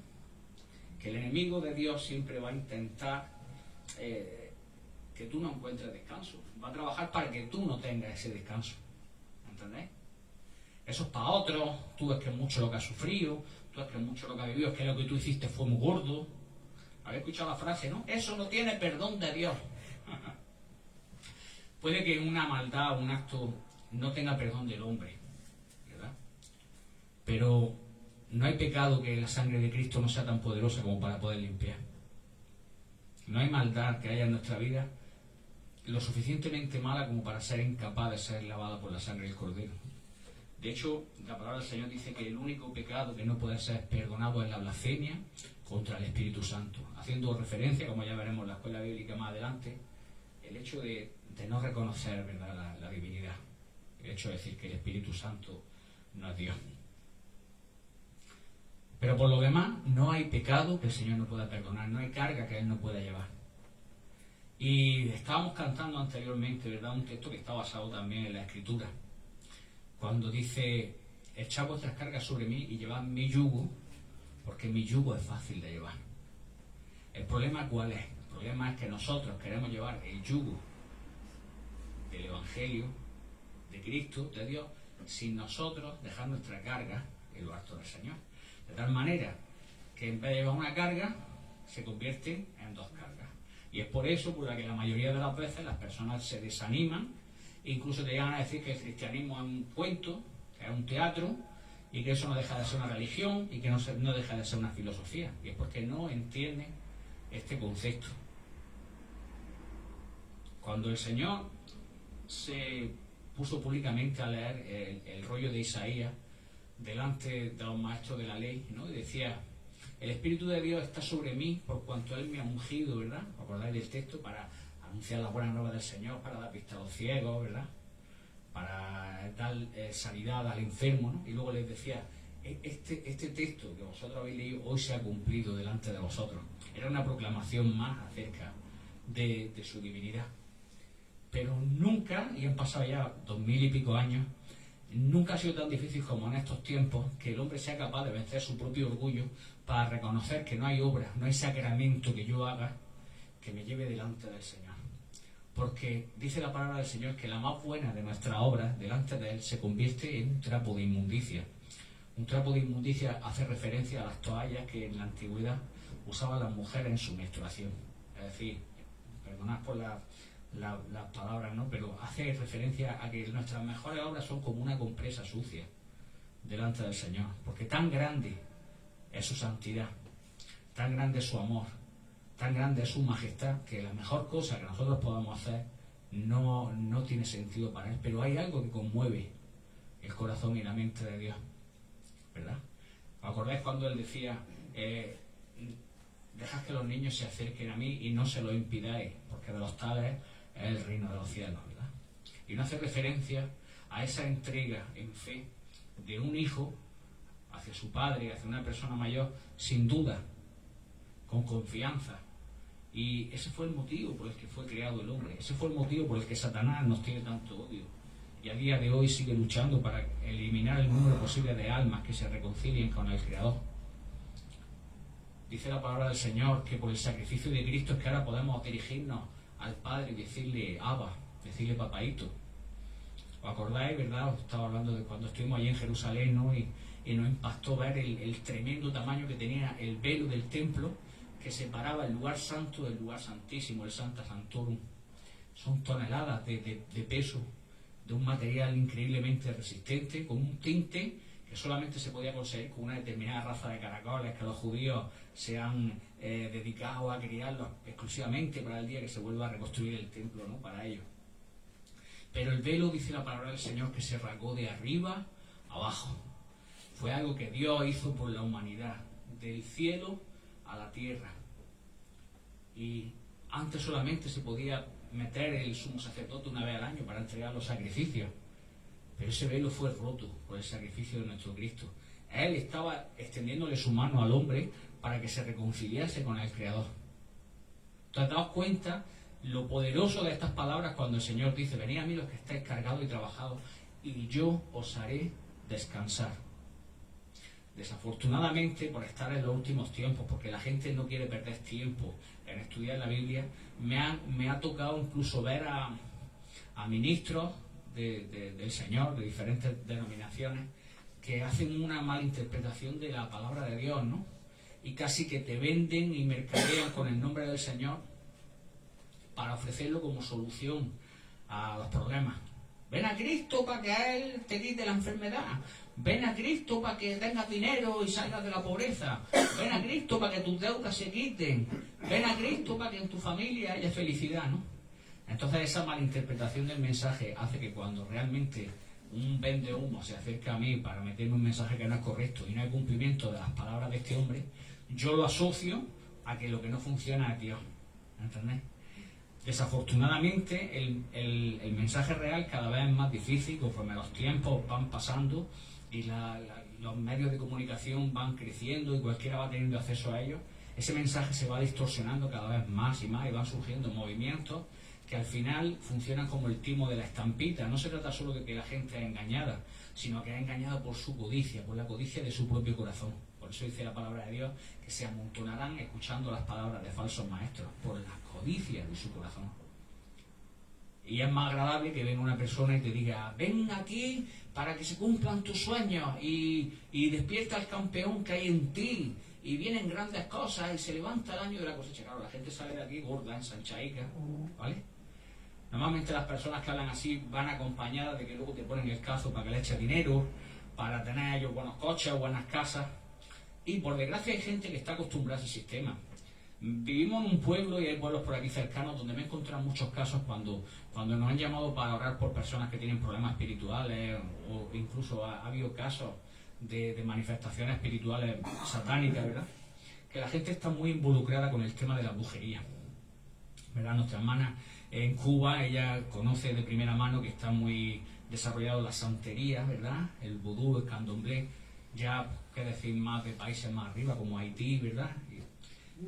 Que el enemigo de Dios siempre va a intentar que tú no encuentres descanso. Va a trabajar para que tú no tengas ese descanso. ¿Entendéis? Eso es para otros. Tú ves que es mucho lo que has sufrido, tú ves que es mucho lo que has vivido, es que lo que tú hiciste fue muy gordo. ¿Habéis escuchado la frase, no? Eso no tiene perdón de Dios. Puede que una maldad, un acto, no tenga perdón del hombre, ¿verdad? Pero no hay pecado que la sangre de Cristo no sea tan poderosa como para poder limpiar. No hay maldad que haya en nuestra vida lo suficientemente mala como para ser incapaz de ser lavada por la sangre del Cordero. De hecho, la palabra del Señor dice que el único pecado que no puede ser perdonado es la blasfemia contra el Espíritu Santo, haciendo referencia, como ya veremos en la escuela bíblica más adelante, el hecho de no reconocer, ¿verdad?, la divinidad, el hecho de decir que el Espíritu Santo no es Dios. Pero por lo demás, no hay pecado que el Señor no pueda perdonar, no hay carga que Él no pueda llevar. Y estábamos cantando anteriormente, ¿verdad?, un texto que está basado también en la Escritura, cuando dice: echad vuestras cargas sobre mí y llevad mi yugo, porque mi yugo es fácil de llevar. ¿El problema cuál es? El problema es que nosotros queremos llevar el yugo del Evangelio, de Cristo, de Dios, sin nosotros dejar nuestra carga en lo alto del Señor. De tal manera que en vez de llevar una carga, se convierte en dos cargas. Y es por eso por la que la mayoría de las veces las personas se desaniman, e incluso te llegan a decir que el cristianismo es un cuento, que es un teatro, y que eso no deja de ser una religión, y que no deja de ser una filosofía. Y es porque no entienden este concepto. Cuando el Señor se puso públicamente a leer el rollo de Isaías delante de los maestros de la ley, ¿no?, y decía: el Espíritu de Dios está sobre mí por cuanto Él me ha ungido, ¿verdad? ¿Os acordáis del texto? Para anunciar las buenas nuevas del Señor, para dar vista a los ciegos, ¿verdad?, para dar sanidad al enfermo, ¿no? Y luego les decía: este texto que vosotros habéis leído hoy se ha cumplido delante de vosotros. Era una proclamación más acerca de su divinidad. Pero nunca, y han pasado ya 2000 y pico años, nunca ha sido tan difícil como en estos tiempos que el hombre sea capaz de vencer su propio orgullo para reconocer que no hay obra, no hay sacramento que yo haga que me lleve delante del Señor. Porque dice la palabra del Señor que la más buena de nuestras obras delante de Él se convierte en un trapo de inmundicia. Un trapo de inmundicia hace referencia a las toallas que en la antigüedad usaban las mujeres en su menstruación. Es decir, perdonad por las palabras, ¿no?, pero hace referencia a que nuestras mejores obras son como una compresa sucia delante del Señor, porque tan grande es su santidad, tan grande es su amor, tan grande es su majestad, que la mejor cosa que nosotros podamos hacer no tiene sentido para Él. Pero hay algo que conmueve el corazón y la mente de Dios, ¿verdad? ¿Os acordáis cuando Él decía: dejad que los niños se acerquen a mí y no se lo impidáis, porque de los tales es el reino de los cielos, ¿verdad? Y no hace referencia a esa entrega en fe de un hijo hacia su padre, hacia una persona mayor, sin duda, con confianza. Y ese fue el motivo por el que fue creado el hombre, ese fue el motivo por el que Satanás nos tiene tanto odio. Y a día de hoy sigue luchando para eliminar el número posible de almas que se reconcilien con el Creador. Dice la palabra del Señor que por el sacrificio de Cristo es que ahora podemos dirigirnos al Padre y decirle Abba, decirle papaíto. ¿Os acordáis, verdad? Os estaba hablando de cuando estuvimos allí en Jerusalén, ¿no? Y nos impactó ver el tremendo tamaño que tenía el velo del templo que separaba el lugar santo del lugar santísimo, el Sancta Sanctorum. Son toneladas de peso, de un material increíblemente resistente, con un tinte que solamente se podía conseguir con una determinada raza de caracoles que los judíos se han dedicado a criarlos exclusivamente para el día que se vuelva a reconstruir el templo, ¿no?, para ellos. Pero el velo, dice la palabra del Señor, que se rasgó de arriba a abajo. Fue algo que Dios hizo por la humanidad, del cielo a la tierra. Y antes solamente se podía meter el sumo sacerdote una vez al año para entregar los sacrificios. Pero ese velo fue roto por el sacrificio de nuestro Cristo. Él estaba extendiéndole su mano al hombre para que se reconciliase con el Creador. Entonces, daos cuenta lo poderoso de estas palabras cuando el Señor dice: venid a mí los que estáis cargados y trabajados, y yo os haré descansar. Desafortunadamente, por estar en los últimos tiempos, porque la gente no quiere perder tiempo en estudiar la Biblia, me ha tocado incluso ver a ministros del Señor, de diferentes denominaciones, que hacen una mala interpretación de la palabra de Dios, ¿no? Y casi que te venden y mercadean con el nombre del Señor para ofrecerlo como solución a los problemas. Ven a Cristo para que a Él te quite la enfermedad. Ven a Cristo para que tengas dinero y salgas de la pobreza. Ven a Cristo para que tus deudas se quiten. Ven a Cristo para que en tu familia haya felicidad, ¿no? Entonces esa malinterpretación del mensaje hace que cuando realmente un vendehumo se acerca a mí para meterme un mensaje que no es correcto y no hay cumplimiento de las palabras de este hombre, yo lo asocio a que lo que no funciona es Dios. ¿Entendés? Desafortunadamente el mensaje real cada vez es más difícil conforme los tiempos van pasando y los medios de comunicación van creciendo y cualquiera va teniendo acceso a ellos. Ese mensaje se va distorsionando cada vez más y más y van surgiendo movimientos que al final funcionan como el timo de la estampita. No se trata solo de que la gente es engañada, sino que es engañada por su codicia, por la codicia de su propio corazón. Por eso dice la palabra de Dios que se amontonarán escuchando las palabras de falsos maestros, por la codicia de su corazón. Y es más agradable que venga una persona y te diga: ven aquí para que se cumplan tus sueños y despierta el campeón que hay en ti y vienen grandes cosas y se levanta el año de la cosecha. Claro, la gente sale de aquí gorda, ensanchaica, ¿vale? Normalmente las personas que hablan así van acompañadas de que luego te ponen el cazo para que le eches dinero, para tener ellos buenos coches o buenas casas. Y por desgracia hay gente que está acostumbrada a ese sistema. Vivimos en un pueblo y hay pueblos por aquí cercanos donde me he encontrado muchos casos cuando nos han llamado para orar por personas que tienen problemas espirituales, o incluso ha habido casos de manifestaciones espirituales satánicas, ¿verdad? Que la gente está muy involucrada con el tema de la brujería, ¿verdad? Nuestra hermana en Cuba, ella conoce de primera mano que está muy desarrollado la santería, ¿verdad? El vudú, el candomblé, ya qué decir más de países más arriba como Haití, ¿verdad?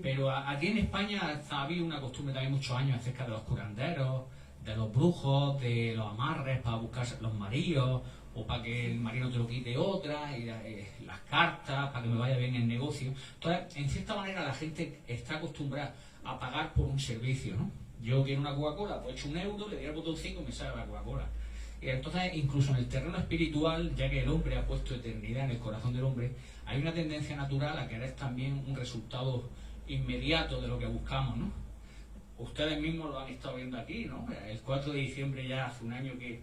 Pero aquí en España ha habido una costumbre también muchos años acerca de los curanderos, de los brujos, de los amarres para buscar los maridos, o para que el marido te lo quite otra, y las cartas, para que me vaya bien el negocio. Entonces, en cierta manera la gente está acostumbrada a pagar por un servicio, ¿no? Yo quiero una Coca-Cola, pues echo €1, le doy al botoncito y me sale la Coca-Cola. Y entonces, incluso en el terreno espiritual, ya que el hombre ha puesto eternidad en el corazón del hombre, hay una tendencia natural a querer también un resultado inmediato de lo que buscamos, ¿no? Ustedes mismos lo han estado viendo aquí, ¿no? El 4 de diciembre ya hace un año que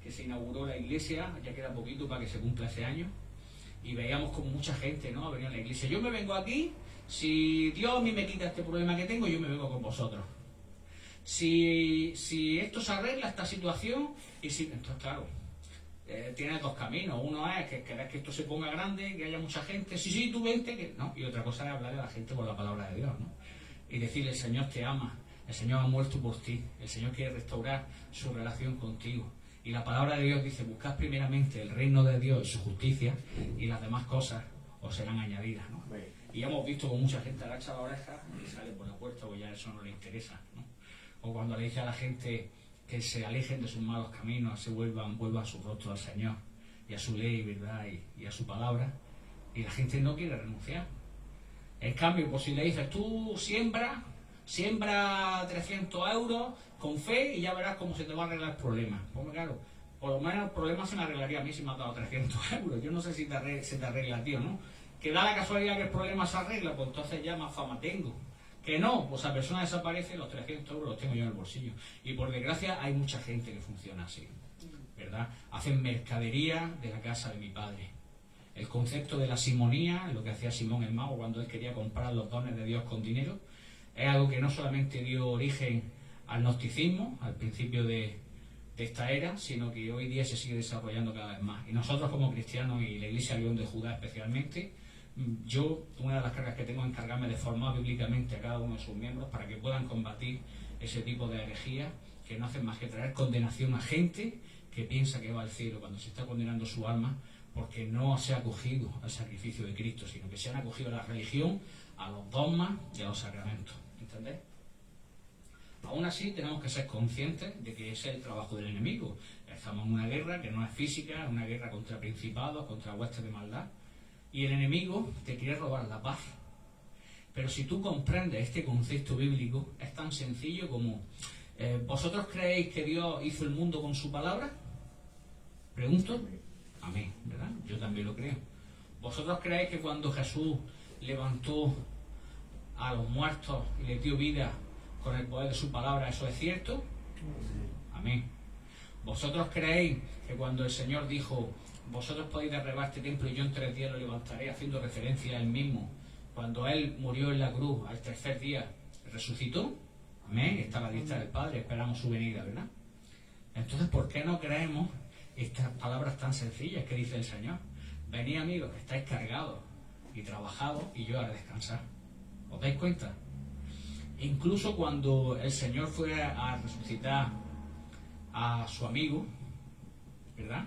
se inauguró la iglesia, ya queda poquito para que se cumpla ese año, y veíamos con mucha gente, ¿no? Venía a la iglesia: yo me vengo aquí, si Dios a mí me quita este problema que tengo, yo me vengo con vosotros. Si esto se arregla, esta situación, y si... Entonces, claro, tiene dos caminos. Uno es que querés que esto se ponga grande, que haya mucha gente, sí, tú vente, que no. Y otra cosa es hablarle a la gente por la palabra de Dios, ¿no? Y decirle: el Señor te ama, el Señor ha muerto por ti, el Señor quiere restaurar su relación contigo. Y la palabra de Dios dice: buscad primeramente el reino de Dios y su justicia, y las demás cosas os serán añadidas, ¿no? Y hemos visto con mucha gente agacha la oreja y sale por la puerta, o ya eso no le interesa, ¿no? O cuando le dice a la gente que se alejen de sus malos caminos, se vuelvan su rostro al Señor y a su ley, ¿verdad? Y a su palabra, y la gente no quiere renunciar. En cambio, pues si le dices: tú siembra 300 euros con fe y ya verás cómo se te va a arreglar el problema. Pues claro, por lo menos el problema se me arreglaría a mí si me has dado 300 euros. Yo no sé si se te arregla a ti o no. Que da la casualidad que el problema se arregla, pues entonces ya más fama tengo. Que no, pues la persona desaparece, los 300 euros los tengo yo en el bolsillo. Y por desgracia hay mucha gente que funciona así, ¿verdad? Hacen mercadería de la casa de mi padre. El concepto de la simonía, lo que hacía Simón el Mago cuando él quería comprar los dones de Dios con dinero, es algo que no solamente dio origen al gnosticismo, al principio de esta era, sino que hoy día se sigue desarrollando cada vez más. Y nosotros como cristianos, y la Iglesia León de Judá especialmente, yo, una de las cargas que tengo es encargarme de formar bíblicamente a cada uno de sus miembros para que puedan combatir ese tipo de herejías que no hacen más que traer condenación a gente que piensa que va al cielo cuando se está condenando su alma porque no se ha acogido al sacrificio de Cristo, sino que se han acogido a la religión, a los dogmas y a los sacramentos. ¿Entendéis? Aún así tenemos que ser conscientes de que ese es el trabajo del enemigo. Estamos en una guerra que no es física, es una guerra contra principados, contra huestes de maldad, y el enemigo te quiere robar la paz. Pero si tú comprendes este concepto bíblico, es tan sencillo como ¿vosotros creéis que Dios hizo el mundo con su palabra? Pregunto. Amén, ¿verdad? Yo también lo creo. ¿Vosotros creéis que cuando Jesús levantó a los muertos y les dio vida con el poder de su palabra, eso es cierto? Amén. ¿Vosotros creéis que cuando el Señor dijo, vosotros podéis derribar este templo y yo en 3 días lo levantaré, haciendo referencia a Él mismo, cuando Él murió en la cruz al 3er día, resucitó? Amén. Está a la diestra del Padre, esperamos su venida, ¿verdad? Entonces, ¿por qué no creemos estas palabras tan sencillas que dice el Señor? Venid, amigos, que estáis cargados y trabajados, y yo haré descansar. ¿Os dais cuenta? Incluso cuando el Señor fue a resucitar a su amigo, ¿verdad?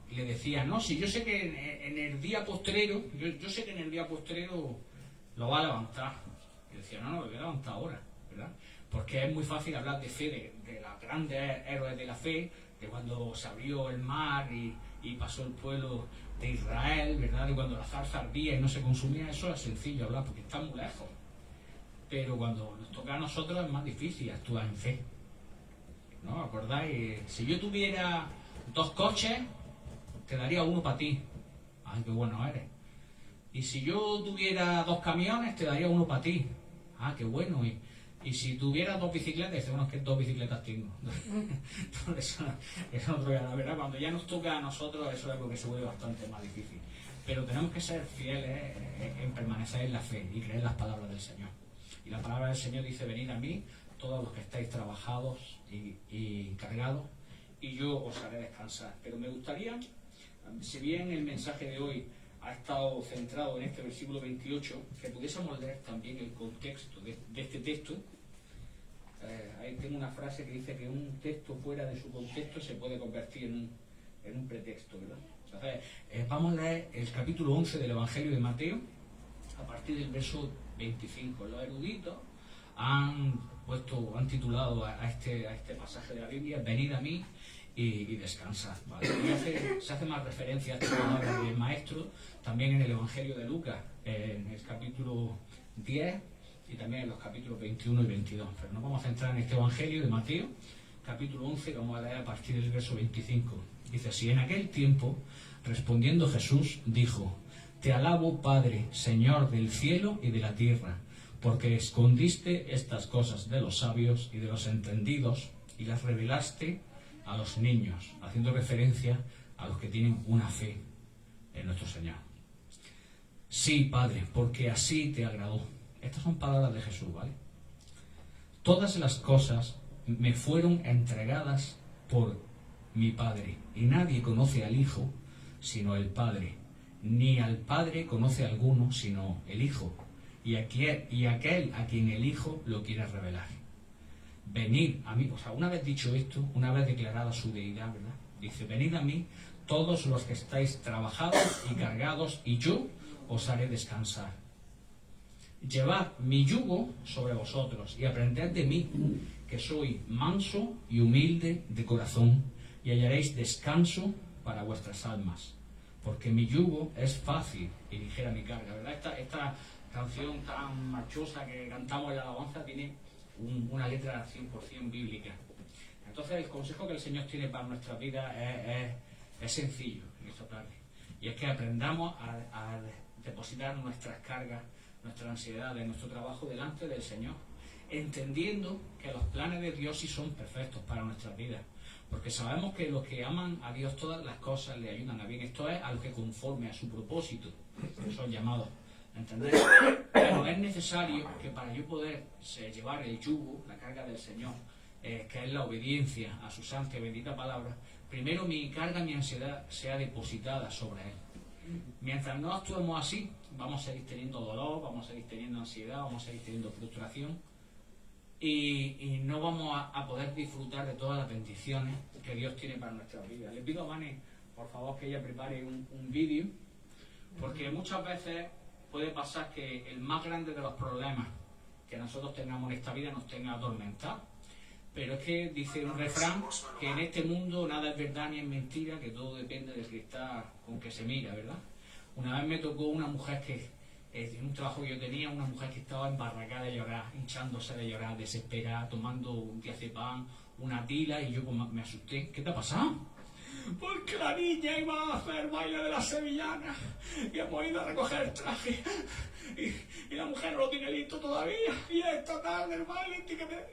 Y le decía, no, si yo sé que en el día postrero, yo sé que en el día postrero lo va a levantar. Y decía, no, lo voy a levantar ahora, ¿verdad? Porque es muy fácil hablar de fe, de los grandes héroes de la fe, de cuando se abrió el mar y pasó el pueblo de Israel, ¿verdad? De cuando la zarza ardía y no se consumía. Eso es sencillo hablar porque está muy lejos. Pero cuando nos toca a nosotros es más difícil actuar en fe. ¿No? ¿Acordáis? Si yo tuviera 2 coches, te daría uno para ti. Ay, qué bueno eres. Y si yo tuviera 2 camiones, te daría uno para ti. Ah, qué bueno. Y si tuviera 2 bicicletas, dice, bueno, es que 2 bicicletas tengo. Entonces, eso no la verdad, cuando ya nos toca a nosotros, eso es algo que se vuelve bastante más difícil. Pero tenemos que ser fieles en permanecer en la fe y creer las palabras del Señor. Y la palabra del Señor dice, venid a mí, todos los que estáis trabajados y cargados, y yo os haré descansar. Pero me gustaría, si bien el mensaje de hoy ha estado centrado en este versículo 28, que pudiésemos leer también el contexto de este texto. Ahí tengo una frase que dice que un texto fuera de su contexto se puede convertir en un pretexto, ¿verdad? Entonces, vamos a leer el capítulo 11 del Evangelio de Mateo, a partir del verso 25. Los eruditos han titulado a este pasaje de la Biblia, venid a mí y descansad, ¿vale? Y se hace más referencia a esta palabra del maestro también en el Evangelio de Lucas, en el capítulo 10 y también en los capítulos 21 y 22. Pero nos vamos a centrar en este Evangelio de Mateo, capítulo 11, vamos a leer a partir del verso 25. Dice así: en aquel tiempo, respondiendo Jesús, dijo: te alabo, Padre, Señor del cielo y de la tierra, porque escondiste estas cosas de los sabios y de los entendidos y las revelaste a los niños, haciendo referencia a los que tienen una fe en nuestro Señor. Sí, Padre, porque así te agradó. Estas son palabras de Jesús, ¿vale? Todas las cosas me fueron entregadas por mi Padre, y nadie conoce al Hijo sino el Padre, ni al Padre conoce a alguno sino el Hijo, y aquel a quien el Hijo lo quiere revelar. Venid a mí, o sea, una vez dicho esto, una vez declarada su deidad, ¿verdad? Dice, venid a mí todos los que estáis trabajados y cargados, y yo os haré descansar. Llevad mi yugo sobre vosotros y aprended de mí, que soy manso y humilde de corazón, y hallaréis descanso para vuestras almas, porque mi yugo es fácil y ligera mi carga, ¿verdad? Esta canción tan marchosa que cantamos en la alabanza tiene una letra 100% bíblica. Entonces el consejo que el Señor tiene para nuestras vidas es sencillo en esta tarde, y es que aprendamos a depositar nuestras cargas, nuestras ansiedades, nuestro trabajo delante del Señor, entendiendo que los planes de Dios sí son perfectos para nuestras vidas, porque sabemos que los que aman a Dios todas las cosas le ayudan a bien. Esto es a los que conforme a su propósito son llamados, ¿entendéis? Pero es necesario que para yo poder llevar el yugo, la carga del Señor, que es la obediencia a su santa y bendita palabra, primero mi carga, mi ansiedad sea depositada sobre Él. Mientras no actuemos así, vamos a seguir teniendo dolor, vamos a seguir teniendo ansiedad, vamos a seguir teniendo frustración, y no vamos a poder disfrutar de todas las bendiciones que Dios tiene para nuestras vidas. Le pido a Vane por favor, que ella prepare un vídeo, porque muchas veces puede pasar que el más grande de los problemas que nosotros tengamos en esta vida nos tenga atormentados. Pero es que dice un refrán que en este mundo nada es verdad ni es mentira, que todo depende del cristal con que se mira, ¿verdad? Una vez me tocó una mujer que, en un trabajo que yo tenía, una mujer que estaba embarracada de llorar, hinchándose de llorar, desesperada, tomando un diazepam, una tila, y yo pues, me asusté. ¿Qué te ha pasado? Porque la niña iba a hacer baile de las sevillanas y hemos ido a recoger el traje y la mujer no lo tiene listo todavía y esta tarde el baile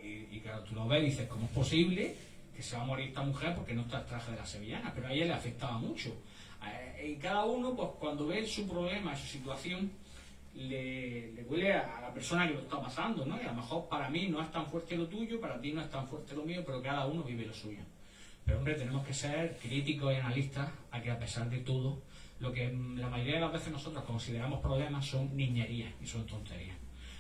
y claro, tú lo ves y dices, ¿cómo es posible que se va a morir esta mujer porque no está el traje de las sevillanas? Pero a ella le afectaba mucho. Y cada uno, pues cuando ve su problema, su situación, le huele a la persona que lo está pasando, ¿no? Y a lo mejor para mí no es tan fuerte lo tuyo, para ti no es tan fuerte lo mío, pero cada uno vive lo suyo. Pero hombre, tenemos que ser críticos y analistas a que a pesar de todo, lo que la mayoría de las veces nosotros consideramos problemas son niñerías y son tonterías.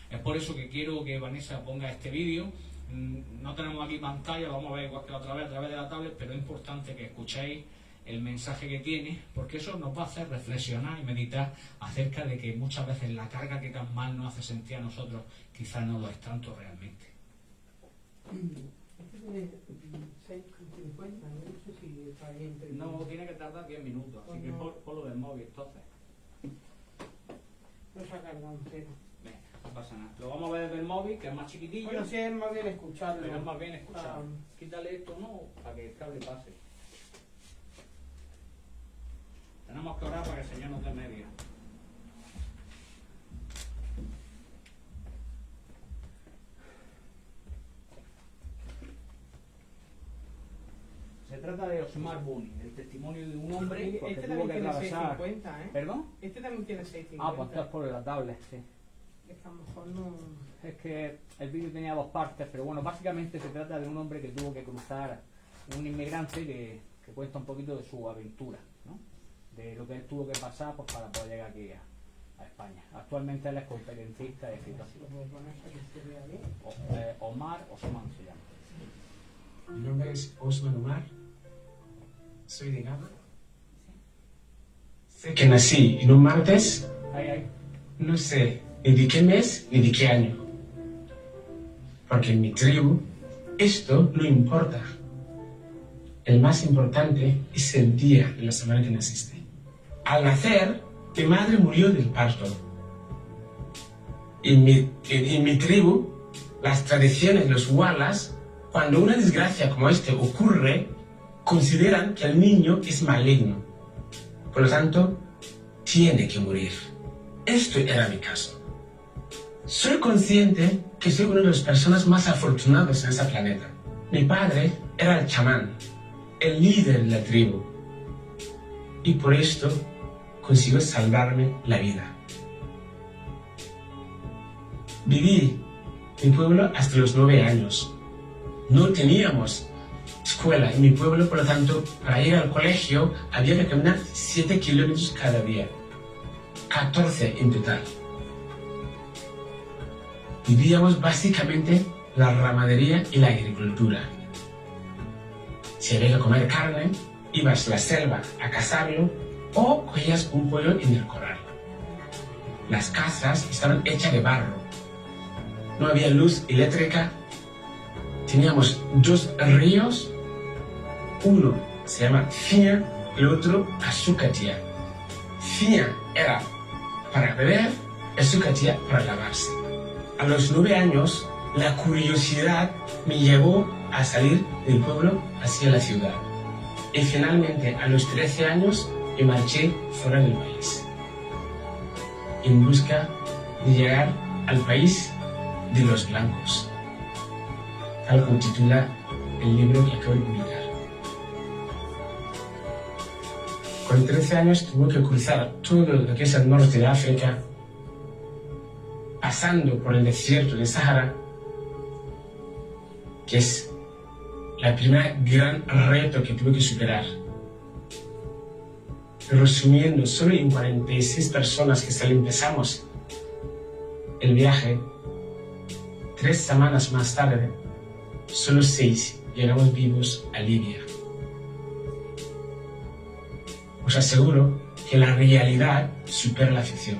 Es por eso que quiero que Vanessa ponga este vídeo. No tenemos aquí pantalla, lo vamos a ver igual que la otra vez a través de la tablet, pero es importante que escuchéis el mensaje que tiene, porque eso nos va a hacer reflexionar y meditar acerca de que muchas veces la carga que tan mal nos hace sentir a nosotros quizás no lo es tanto realmente. Tiene 6:50, no sé si está bien. No, tiene que tardar 10 minutos, así que ponlo del móvil entonces. No se ha cargado entero. Venga, no pasa nada. Lo vamos a ver desde el móvil, que es más chiquitillo. Bueno, sí, es más bien escucharlo. Pero es más bien escuchar. Quítale esto, ¿no? Para que el cable pase. Tenemos que orar para que el Señor nos dé medio. Se trata de Osmar Buni, el testimonio de un hombre que Este tuvo también que tiene atravesar... 6:50, ¿eh? ¿Perdón? Este también tiene 6:50. Ah, pues estás por la tablet, sí. Es que a lo mejor no... Es que el vídeo tenía dos partes, pero bueno, básicamente se trata de un hombre que tuvo que cruzar, un inmigrante que cuenta un poquito de su aventura, ¿no? De lo que él tuvo que pasar pues, para poder llegar aquí a España. Actualmente él es conferencista y escritor. Si lo puedo poner para que se vea bien. Osmar se llama. Mi nombre es Osman Omar, soy de Gama. Sé que nací en un martes, Ahí. no sé ni de qué mes ni de qué año. Porque en mi tribu esto no importa. El más importante es el día de la semana que naciste. Al nacer, mi madre murió del parto. En mi tribu, las tradiciones, los walas, cuando una desgracia como esta ocurre, consideran que el niño es maligno. Por lo tanto, tiene que morir. Esto era mi caso. Soy consciente que soy una de las personas más afortunadas en ese planeta. Mi padre era el chamán, el líder de la tribu. Y por esto consiguió salvarme la vida. Viví en mi pueblo hasta los 9 años. No teníamos escuela en mi pueblo, por lo tanto, para ir al colegio había que caminar 7 kilómetros cada día. 14 en total. Vivíamos básicamente la ramadería y la agricultura. Si había que comer carne, ibas a la selva a cazarlo o cogías un pollo en el corral. Las casas estaban hechas de barro. No había luz eléctrica. Teníamos 2 ríos. Uno se llama Fia y el otro Azucatia. Fia era para beber, Azucatia para lavarse. A los 9 años, la curiosidad me llevó a salir del pueblo hacia la ciudad. Y finalmente, a los 13 años, me marché fuera del país, en busca de llegar al país de los blancos, tal como titula el libro que acabo de publicar. Con 13 años tuve que cruzar todo lo que es el norte de África, pasando por el desierto de Sahara, que es la primera gran reto que tuve que superar. Resumiendo, solo en 46 personas que empezamos el viaje, 3 semanas más tarde, solo 6 llegamos vivos a Libia. os aseguro que la realidad supera la ficción.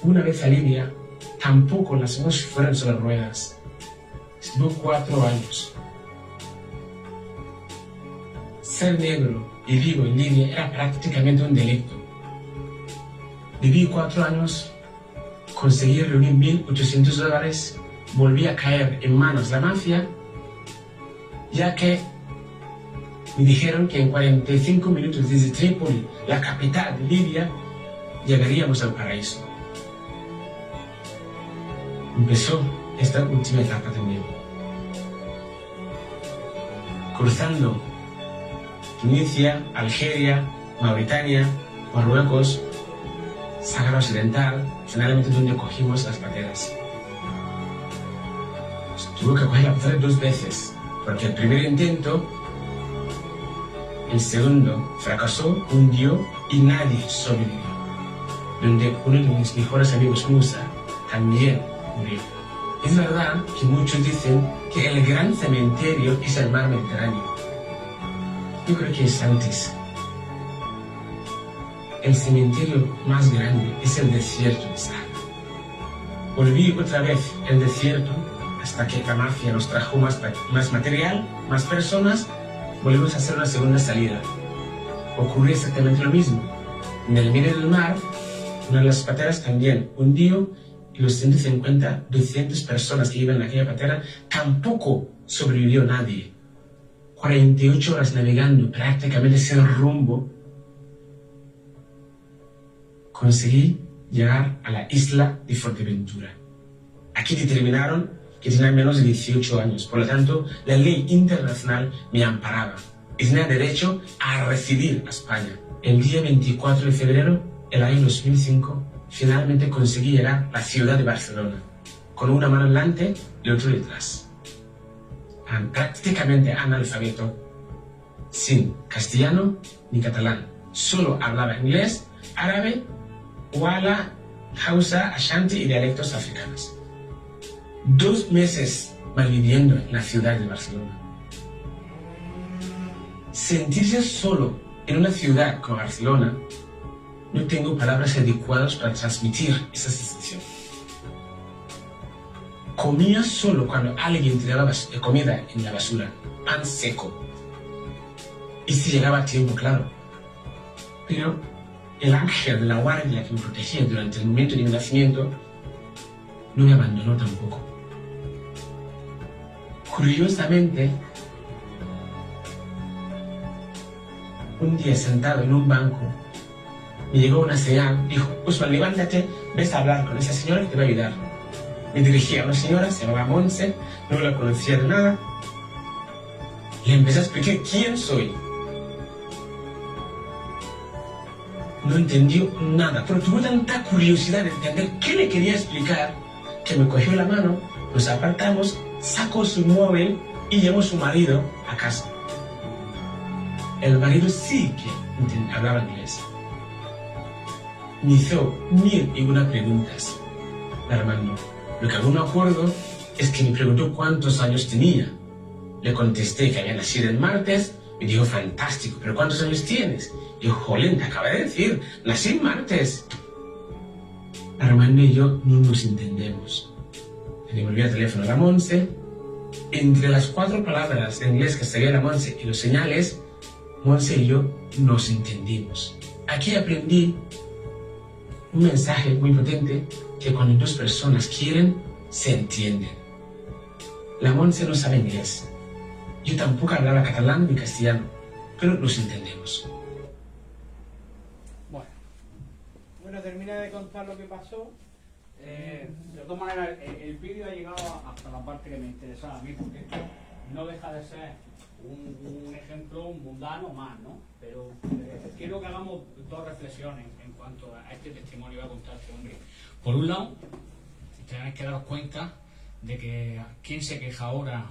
Una vez a Libia, tampoco las cosas fueron sobre ruedas. Estuvo 4 años. Ser negro y vivo en Libia era prácticamente un delito. Viví 4 años, conseguí reunir $1.800, volví a caer en manos de la mafia, ya que me dijeron que en 45 minutos desde Trípoli, la capital de Libia, llegaríamos al paraíso. Empezó esta última etapa también. Cruzando Tunisia, Algeria, Mauritania, Marruecos, Sáhara Occidental, finalmente donde cogimos las pateras. Tuve que coger la patera 2 veces, porque el primer intento, el segundo fracasó, hundió y nadie sobrevivió. Donde uno de mis mejores amigos, Musa, también murió. Es verdad que muchos dicen que el gran cementerio es el mar Mediterráneo. Yo creo que es antes. El cementerio más grande es el desierto de Sahara. Volví otra vez al desierto hasta que la mafia nos trajo más material, más personas. Volvimos a hacer una segunda salida. Ocurrió exactamente lo mismo. En el medio del mar, una de las pateras también hundió y los 150, 200 personas que iban en aquella patera tampoco sobrevivió nadie. 48 horas navegando prácticamente sin rumbo, conseguí llegar a la isla de Fuerteventura. Aquí determinaron que tenía menos de 18 años, por lo tanto, la ley internacional me amparaba y tenía derecho a residir a España. El día 24 de febrero del año 2005, finalmente conseguí llegar a la ciudad de Barcelona, con una mano delante y otra detrás. Prácticamente analfabeto, sin castellano ni catalán. Solo hablaba inglés, árabe, wala, hausa, ashanti y dialectos africanos. 2 meses malviviendo en la ciudad de Barcelona. Sentirse solo en una ciudad como Barcelona, no tengo palabras adecuadas para transmitir esa sensación. Comía solo cuando alguien tiraba comida en la basura, pan seco. Y si llegaba a tiempo, claro. Pero el ángel de la guardia que me protegía durante el momento de mi nacimiento no me abandonó tampoco. Curiosamente, un día sentado en un banco, me llegó una señal, dijo: Usman, levántate, ves a hablar con esa señora que te va a ayudar. Me dirigí a una señora, se llamaba Monse, no la conocía de nada. Le empecé a explicar quién soy. No entendió nada, pero tuvo tanta curiosidad de entender qué le quería explicar que me cogió la mano, nos apartamos, sacó su móvil y llevó a su marido a casa. El marido sí que hablaba inglés. Me hizo 1001 preguntas, Armando. Lo que aún me acuerdo es que me preguntó cuántos años tenía. Le contesté que había nacido el martes. Me dijo: fantástico, ¿pero cuántos años tienes? Dijo: jolín, te acaba de decir, nací el martes. Armando y yo no nos entendemos. Le devolví el teléfono a la Monse. Entre las 4 palabras en inglés que sabía la Monse y los señales, Monse y yo nos entendimos. Aquí aprendí un mensaje muy potente, que cuando 2 personas quieren, se entienden. La Monse no sabe inglés. Yo tampoco hablaba catalán ni castellano, pero nos entendemos. Bueno, termina de contar lo que pasó. De todas maneras, el vídeo ha llegado hasta la parte que me interesaba a mí, porque esto no deja de ser un ejemplo mundano más, ¿no? Pero quiero que hagamos 2 reflexiones en cuanto a este testimonio que va a contar este hombre. Por un lado, tenéis que daros cuenta de que quién se queja ahora: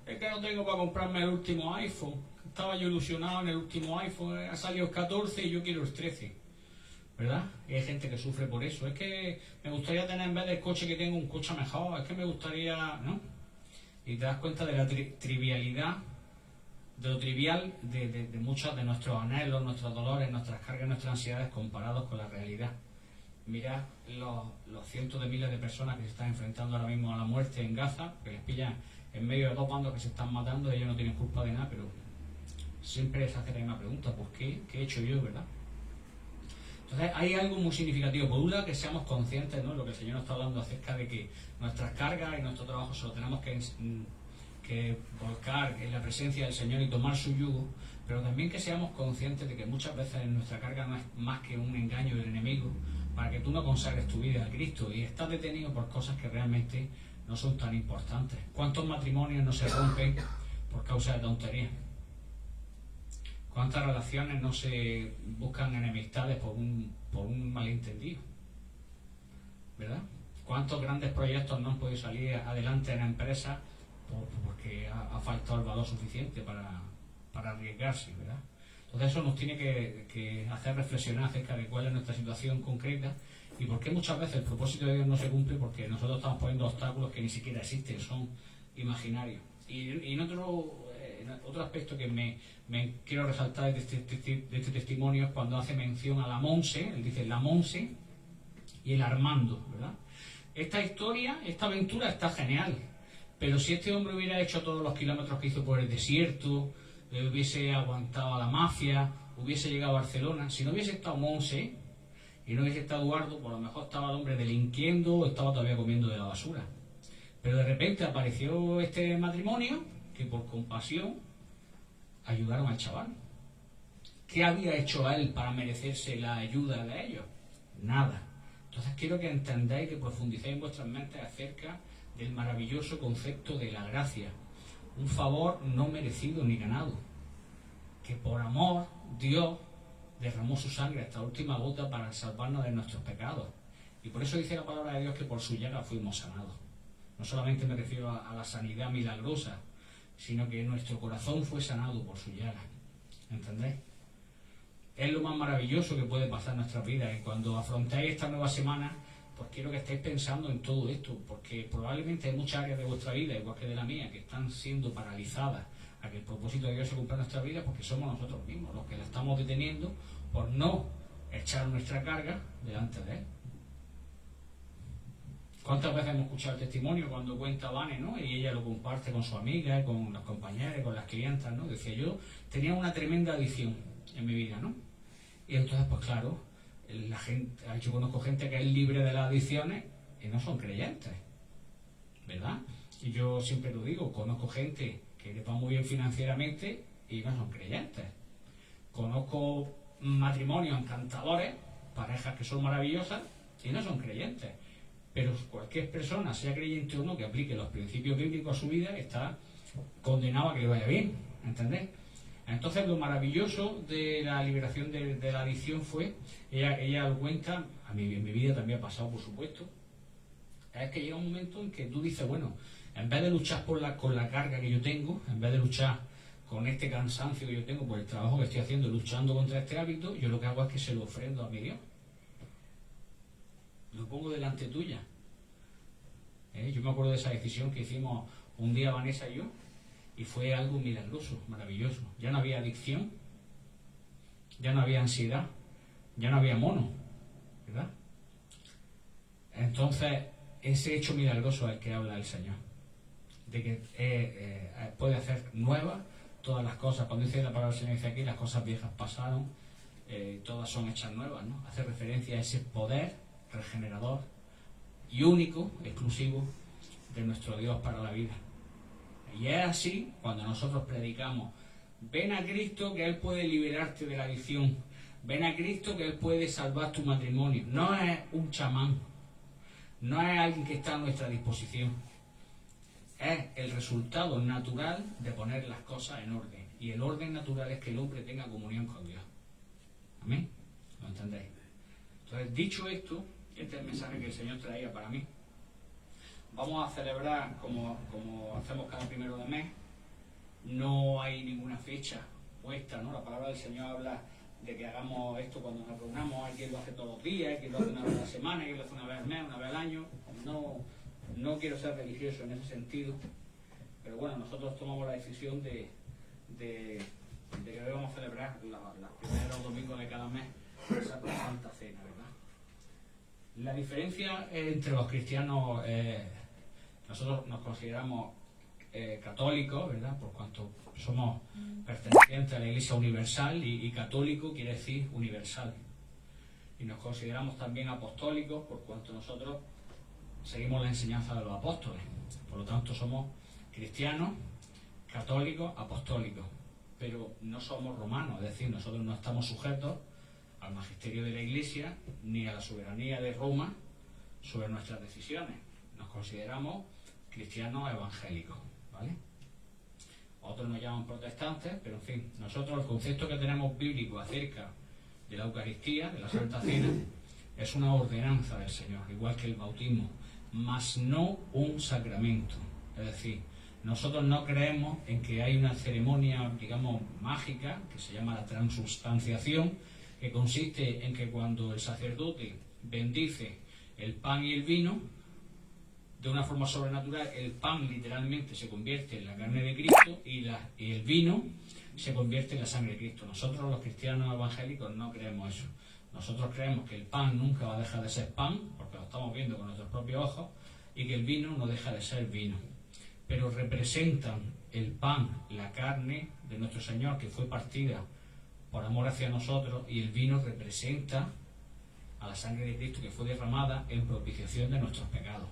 es que no tengo para comprarme el último iPhone, estaba yo ilusionado en el último iPhone, ha salido el 14 y yo quiero el 13, ¿verdad? Y hay gente que sufre por eso. Es que me gustaría tener, en vez del coche que tengo, un coche mejor, es que me gustaría, ¿no? Y te das cuenta de la trivialidad de lo trivial de muchos de nuestros anhelos, nuestros dolores, nuestras cargas, nuestras ansiedades comparados con la realidad. Mirad los cientos de miles de personas que se están enfrentando ahora mismo a la muerte en Gaza, que les pillan en medio de dos bandos que se están matando, ellos no tienen culpa de nada, pero siempre se hace la misma pregunta, pues ¿qué he hecho yo, verdad? Entonces hay algo muy significativo. Por un lado, que seamos conscientes, ¿no?, lo que el Señor nos está hablando acerca de que nuestras cargas y nuestro trabajo se lo tenemos que volcar en la presencia del Señor y tomar su yugo, pero también que seamos conscientes de que muchas veces nuestra carga no es más que un engaño del enemigo para que tú no consagres tu vida a Cristo y estás detenido por cosas que realmente no son tan importantes. ¿Cuántos matrimonios no se rompen por causa de tonterías? ¿Cuántas relaciones no se buscan enemistades por un malentendido? ¿Verdad? ¿Cuántos grandes proyectos no han podido salir adelante en la empresa porque ha faltado el valor suficiente para arriesgarse, ¿verdad? Entonces eso nos tiene que hacer reflexionar acerca de cuál es nuestra situación concreta y por qué muchas veces el propósito de Dios no se cumple, porque nosotros estamos poniendo obstáculos que ni siquiera existen, son imaginarios. Y en otro aspecto que me quiero resaltar de este testimonio es cuando hace mención a la Monse, él dice la Monse y el Armando, ¿verdad? Esta historia, esta aventura está genial, pero si este hombre hubiera hecho todos los kilómetros que hizo por el desierto, hubiese aguantado a la mafia, hubiese llegado a Barcelona, si no hubiese estado Monse y no hubiese estado Eduardo, por lo mejor estaba el hombre delinquiendo o estaba todavía comiendo de la basura. Pero de repente apareció este matrimonio que por compasión ayudaron al chaval. ¿Qué había hecho a él para merecerse la ayuda de ellos? Nada. Entonces quiero que entendáis, que profundicéis en vuestras mentes acerca del maravilloso concepto de la gracia. Un favor no merecido ni ganado. Que por amor Dios derramó su sangre hasta la última gota para salvarnos de nuestros pecados. Y por eso dice la palabra de Dios que por su llaga fuimos sanados. No solamente me refiero a la sanidad milagrosa, sino que nuestro corazón fue sanado por su llaga. ¿Entendéis? Es lo más maravilloso que puede pasar en nuestra vida. Y cuando afrontéis esta nueva semana, pues quiero que estéis pensando en todo esto, porque probablemente hay muchas áreas de vuestra vida, igual que de la mía, que están siendo paralizadas a que el propósito de Dios se cumpla en nuestra vida, porque somos nosotros mismos los que la estamos deteniendo por no echar nuestra carga delante de Él. ¿Cuántas veces hemos escuchado el testimonio cuando cuenta Vane, ¿no?, y ella lo comparte con su amiga, con los compañeros, con las clientas, ¿no? Decía, yo tenía una tremenda adicción en mi vida, ¿no? Y entonces, pues claro, la gente, yo conozco gente que es libre de las adicciones y no son creyentes, ¿verdad? Y yo siempre lo digo, conozco gente que le va muy bien financieramente y no son creyentes. Conozco matrimonios encantadores, parejas que son maravillosas y no son creyentes. Pero cualquier persona, sea creyente o no, que aplique los principios bíblicos a su vida, está condenado a que le vaya bien, ¿entendéis? Entonces lo maravilloso de la liberación de la adicción fue, ella lo cuenta, en mi vida también ha pasado, por supuesto, es que llega un momento en que tú dices, bueno, en vez de luchar con la carga que yo tengo, en vez de luchar con este cansancio que yo tengo por el trabajo que estoy haciendo, luchando contra este hábito, yo lo que hago es que se lo ofrendo a mi Dios. Lo pongo delante tuya. Yo me acuerdo de esa decisión que hicimos un día Vanessa y yo, y fue algo milagroso, maravilloso. Ya no había adicción, ya no había ansiedad, ya no había mono, ¿verdad? Entonces, ese hecho milagroso es el que habla el Señor, de que puede hacer nuevas todas las cosas. Cuando dice la palabra del Señor, dice aquí, las cosas viejas pasaron, todas son hechas nuevas, ¿no? Hace referencia a ese poder regenerador y único, exclusivo de nuestro Dios para la vida. Y es así cuando nosotros predicamos, ven a Cristo que Él puede liberarte de la adicción, ven a Cristo que Él puede salvar tu matrimonio. No es un chamán, no es alguien que está a nuestra disposición, es el resultado natural de poner las cosas en orden, y el orden natural es que el hombre tenga comunión con Dios. ¿Amén? ¿Lo entendéis? Entonces, dicho esto, este es el mensaje que el Señor traía para mí. Vamos a celebrar como hacemos cada primero de mes. No hay ninguna fecha puesta, ¿no? La palabra del Señor habla de que hagamos esto cuando nos reunamos. Hay quien lo hace todos los días, hay quien lo hace una vez a la semana, hay quien lo hace una vez al mes, una vez al año. No quiero ser religioso en ese sentido, pero bueno, nosotros tomamos la decisión de de que hoy vamos a celebrar los primeros domingos de cada mes, esa Santa Cena, ¿verdad? La diferencia entre los cristianos, nosotros nos consideramos católicos, ¿verdad? Por cuanto somos pertenecientes a la Iglesia Universal y católico quiere decir universal. Y nos consideramos también apostólicos por cuanto nosotros seguimos la enseñanza de los apóstoles. Por lo tanto somos cristianos, católicos, apostólicos. Pero no somos romanos, es decir, nosotros no estamos sujetos al magisterio de la Iglesia ni a la soberanía de Roma sobre nuestras decisiones. Nos consideramos cristianos evangélicos, ¿vale? Otros nos llaman protestantes, pero en fin, nosotros el concepto que tenemos bíblico acerca de la Eucaristía, de la Santa Cena, es una ordenanza del Señor, igual que el bautismo, mas no un sacramento. Es decir, nosotros no creemos en que hay una ceremonia, digamos, mágica, que se llama la transubstanciación, que consiste en que cuando el sacerdote bendice el pan y el vino, de una forma sobrenatural, el pan literalmente se convierte en la carne de Cristo y el vino se convierte en la sangre de Cristo. Nosotros los cristianos evangélicos no creemos eso. Nosotros creemos que el pan nunca va a dejar de ser pan, porque lo estamos viendo con nuestros propios ojos, y que el vino no deja de ser vino. Pero representan el pan, la carne de nuestro Señor, que fue partida por amor hacia nosotros, y el vino representa a la sangre de Cristo, que fue derramada en propiciación de nuestros pecados.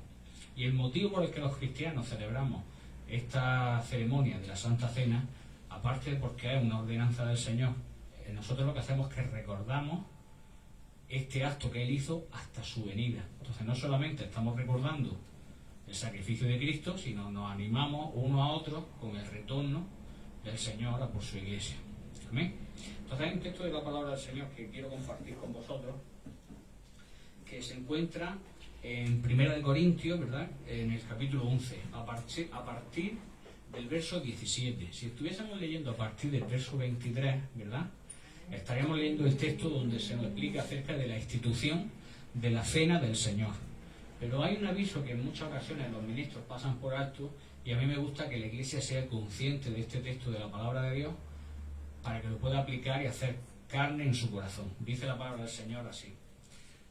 Y el motivo por el que los cristianos celebramos esta ceremonia de la Santa Cena, aparte de porque es una ordenanza del Señor, nosotros lo que hacemos es que recordamos este acto que Él hizo hasta su venida. Entonces no solamente estamos recordando el sacrificio de Cristo, sino nos animamos uno a otro con el retorno del Señor a por su iglesia. Amén. Entonces hay un texto de la palabra del Señor que quiero compartir con vosotros, que se encuentra en 1 Corintios, ¿verdad? En el capítulo 11, a partir del verso 17. Si estuviésemos leyendo a partir del verso 23, ¿verdad?, estaríamos leyendo el texto donde se nos explica acerca de la institución de la cena del Señor. Pero hay un aviso que en muchas ocasiones los ministros pasan por alto, y a mí me gusta que la Iglesia sea consciente de este texto de la palabra de Dios para que lo pueda aplicar y hacer carne en su corazón. Dice la palabra del Señor así.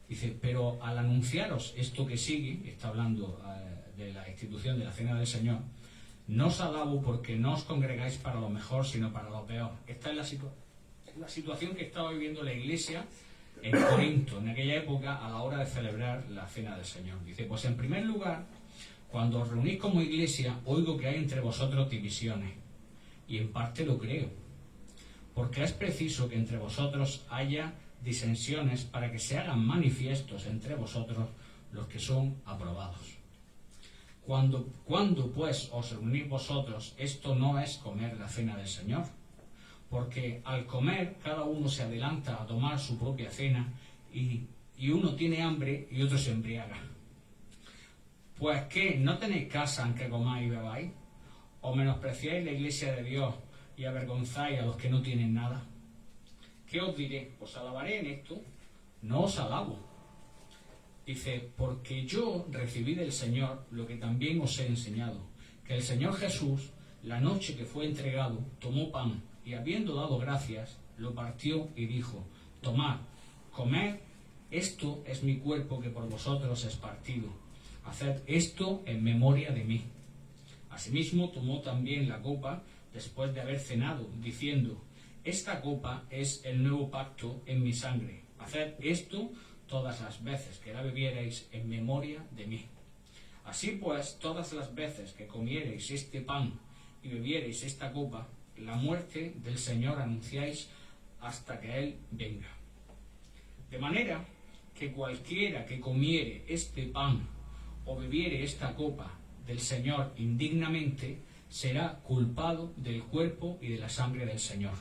Dice, pero al anunciaros esto que sigue, está hablando de la institución de la cena del Señor, no os alabo porque no os congregáis para lo mejor, sino para lo peor. Esta es la situación que estaba viviendo la Iglesia en Corinto, en aquella época, a la hora de celebrar la cena del Señor. Dice, pues en primer lugar, cuando os reunís como Iglesia, oigo que hay entre vosotros divisiones, y en parte lo creo, porque es preciso que entre vosotros haya disensiones para que se hagan manifiestos entre vosotros los que son aprobados. Cuando pues os reunís vosotros, esto no es comer la cena del Señor, porque al comer cada uno se adelanta a tomar su propia cena y uno tiene hambre y otro se embriaga. Pues ¿qué? ¿No tenéis casa en que comáis y bebáis? ¿O menospreciáis la iglesia de Dios y avergonzáis a los que no tienen nada? ¿Qué os diré? ¿Os alabaré en esto? No os alabo. Dice, porque yo recibí del Señor lo que también os he enseñado, que el Señor Jesús, la noche que fue entregado, tomó pan, y habiendo dado gracias, lo partió y dijo, tomad, comed, esto es mi cuerpo que por vosotros es partido. Haced esto en memoria de mí. Asimismo tomó también la copa después de haber cenado, diciendo, esta copa es el nuevo pacto en mi sangre. Haced esto todas las veces que la bebierais en memoria de mí. Así pues, todas las veces que comiereis este pan y bebiereis esta copa, la muerte del Señor anunciáis hasta que Él venga. De manera que cualquiera que comiere este pan o bebiere esta copa del Señor indignamente, será culpado del cuerpo y de la sangre del Señor.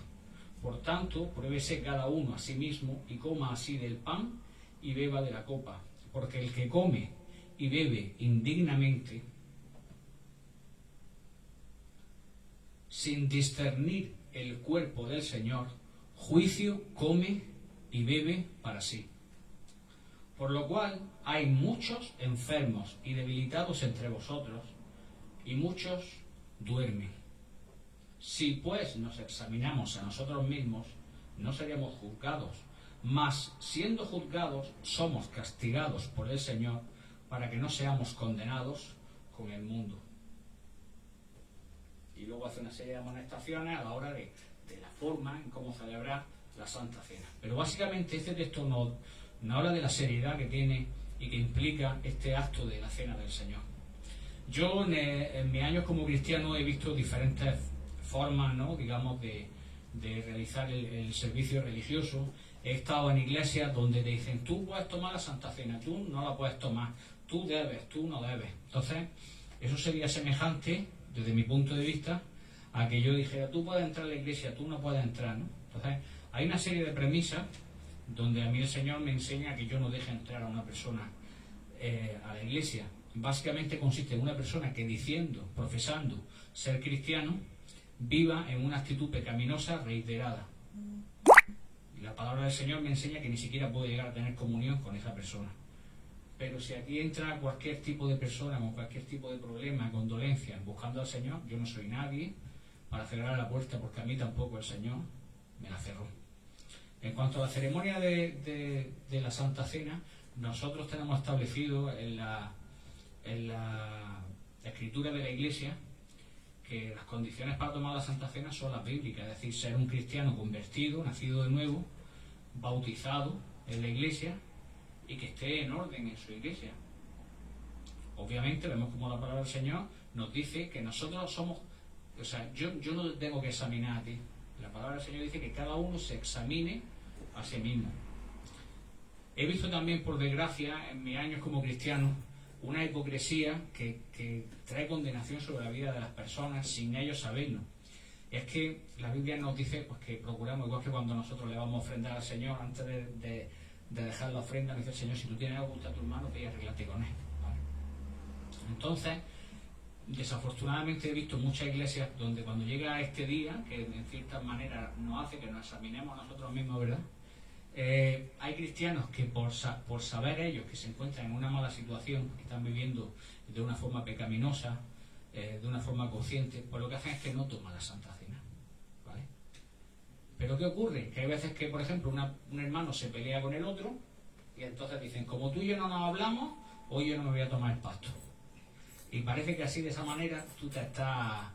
Por tanto, pruébese cada uno a sí mismo y coma así del pan y beba de la copa, porque el que come y bebe indignamente, sin discernir el cuerpo del Señor, juicio come y bebe para sí. Por lo cual hay muchos enfermos y debilitados entre vosotros, y muchos duermen. Si pues nos examinamos a nosotros mismos, no seríamos juzgados, mas siendo juzgados somos castigados por el Señor para que no seamos condenados con el mundo. Y luego hace una serie de amonestaciones a la hora de la forma en cómo celebrar la Santa Cena. Pero básicamente este texto nos habla de la seriedad que tiene y que implica este acto de la Cena del Señor. Yo en mis años como cristiano he visto diferentes formas, ¿no?, digamos, de realizar el servicio religioso. He estado en iglesias donde te dicen, tú puedes tomar la Santa Cena, tú no la puedes tomar, tú debes, tú no debes. Entonces, eso sería semejante, desde mi punto de vista, a que yo dijera, tú puedes entrar a la iglesia, tú no puedes entrar, ¿no? Entonces, hay una serie de premisas donde a mí el Señor me enseña que yo no deje entrar a una persona a la iglesia. Básicamente consiste en una persona que diciendo, profesando ser cristiano, viva en una actitud pecaminosa reiterada. Y la palabra del Señor me enseña que ni siquiera puedo llegar a tener comunión con esa persona. Pero si aquí entra cualquier tipo de persona con cualquier tipo de problema, con dolencia, buscando al Señor, yo no soy nadie para cerrar la puerta, porque a mí tampoco el Señor me la cerró. En cuanto a la ceremonia de la Santa Cena, nosotros tenemos establecido en la escritura de la Iglesia que las condiciones para tomar la Santa Cena son las bíblicas, es decir, ser un cristiano convertido, nacido de nuevo, bautizado en la Iglesia y que esté en orden en su Iglesia. Obviamente vemos como la palabra del Señor nos dice que nosotros somos, o sea, yo no tengo que examinar a ti. La palabra del Señor dice que cada uno se examine a sí mismo. He visto también, por desgracia, en mis años como cristiano, una hipocresía que trae condenación sobre la vida de las personas sin ellos saberlo. Es que la Biblia nos dice pues, que procuramos, igual que cuando nosotros le vamos a ofrendar al Señor, antes de dejar la ofrenda, nos dice el Señor, si tú tienes algo contra tu hermano, ve y arréglate con él. ¿Vale? Entonces, desafortunadamente he visto muchas iglesias donde cuando llega este día, que en cierta manera nos hace que nos examinemos a nosotros mismos, ¿verdad? Hay cristianos que por saber ellos que se encuentran en una mala situación, que están viviendo de una forma pecaminosa, de una forma consciente, pues lo que hacen es que no toman la Santa Cena, ¿vale? Pero ¿qué ocurre? Que hay veces que, por ejemplo, un hermano se pelea con el otro y entonces dicen, como tú y yo no nos hablamos, hoy yo no me voy a tomar el pasto. Y parece que así, de esa manera, tú te estás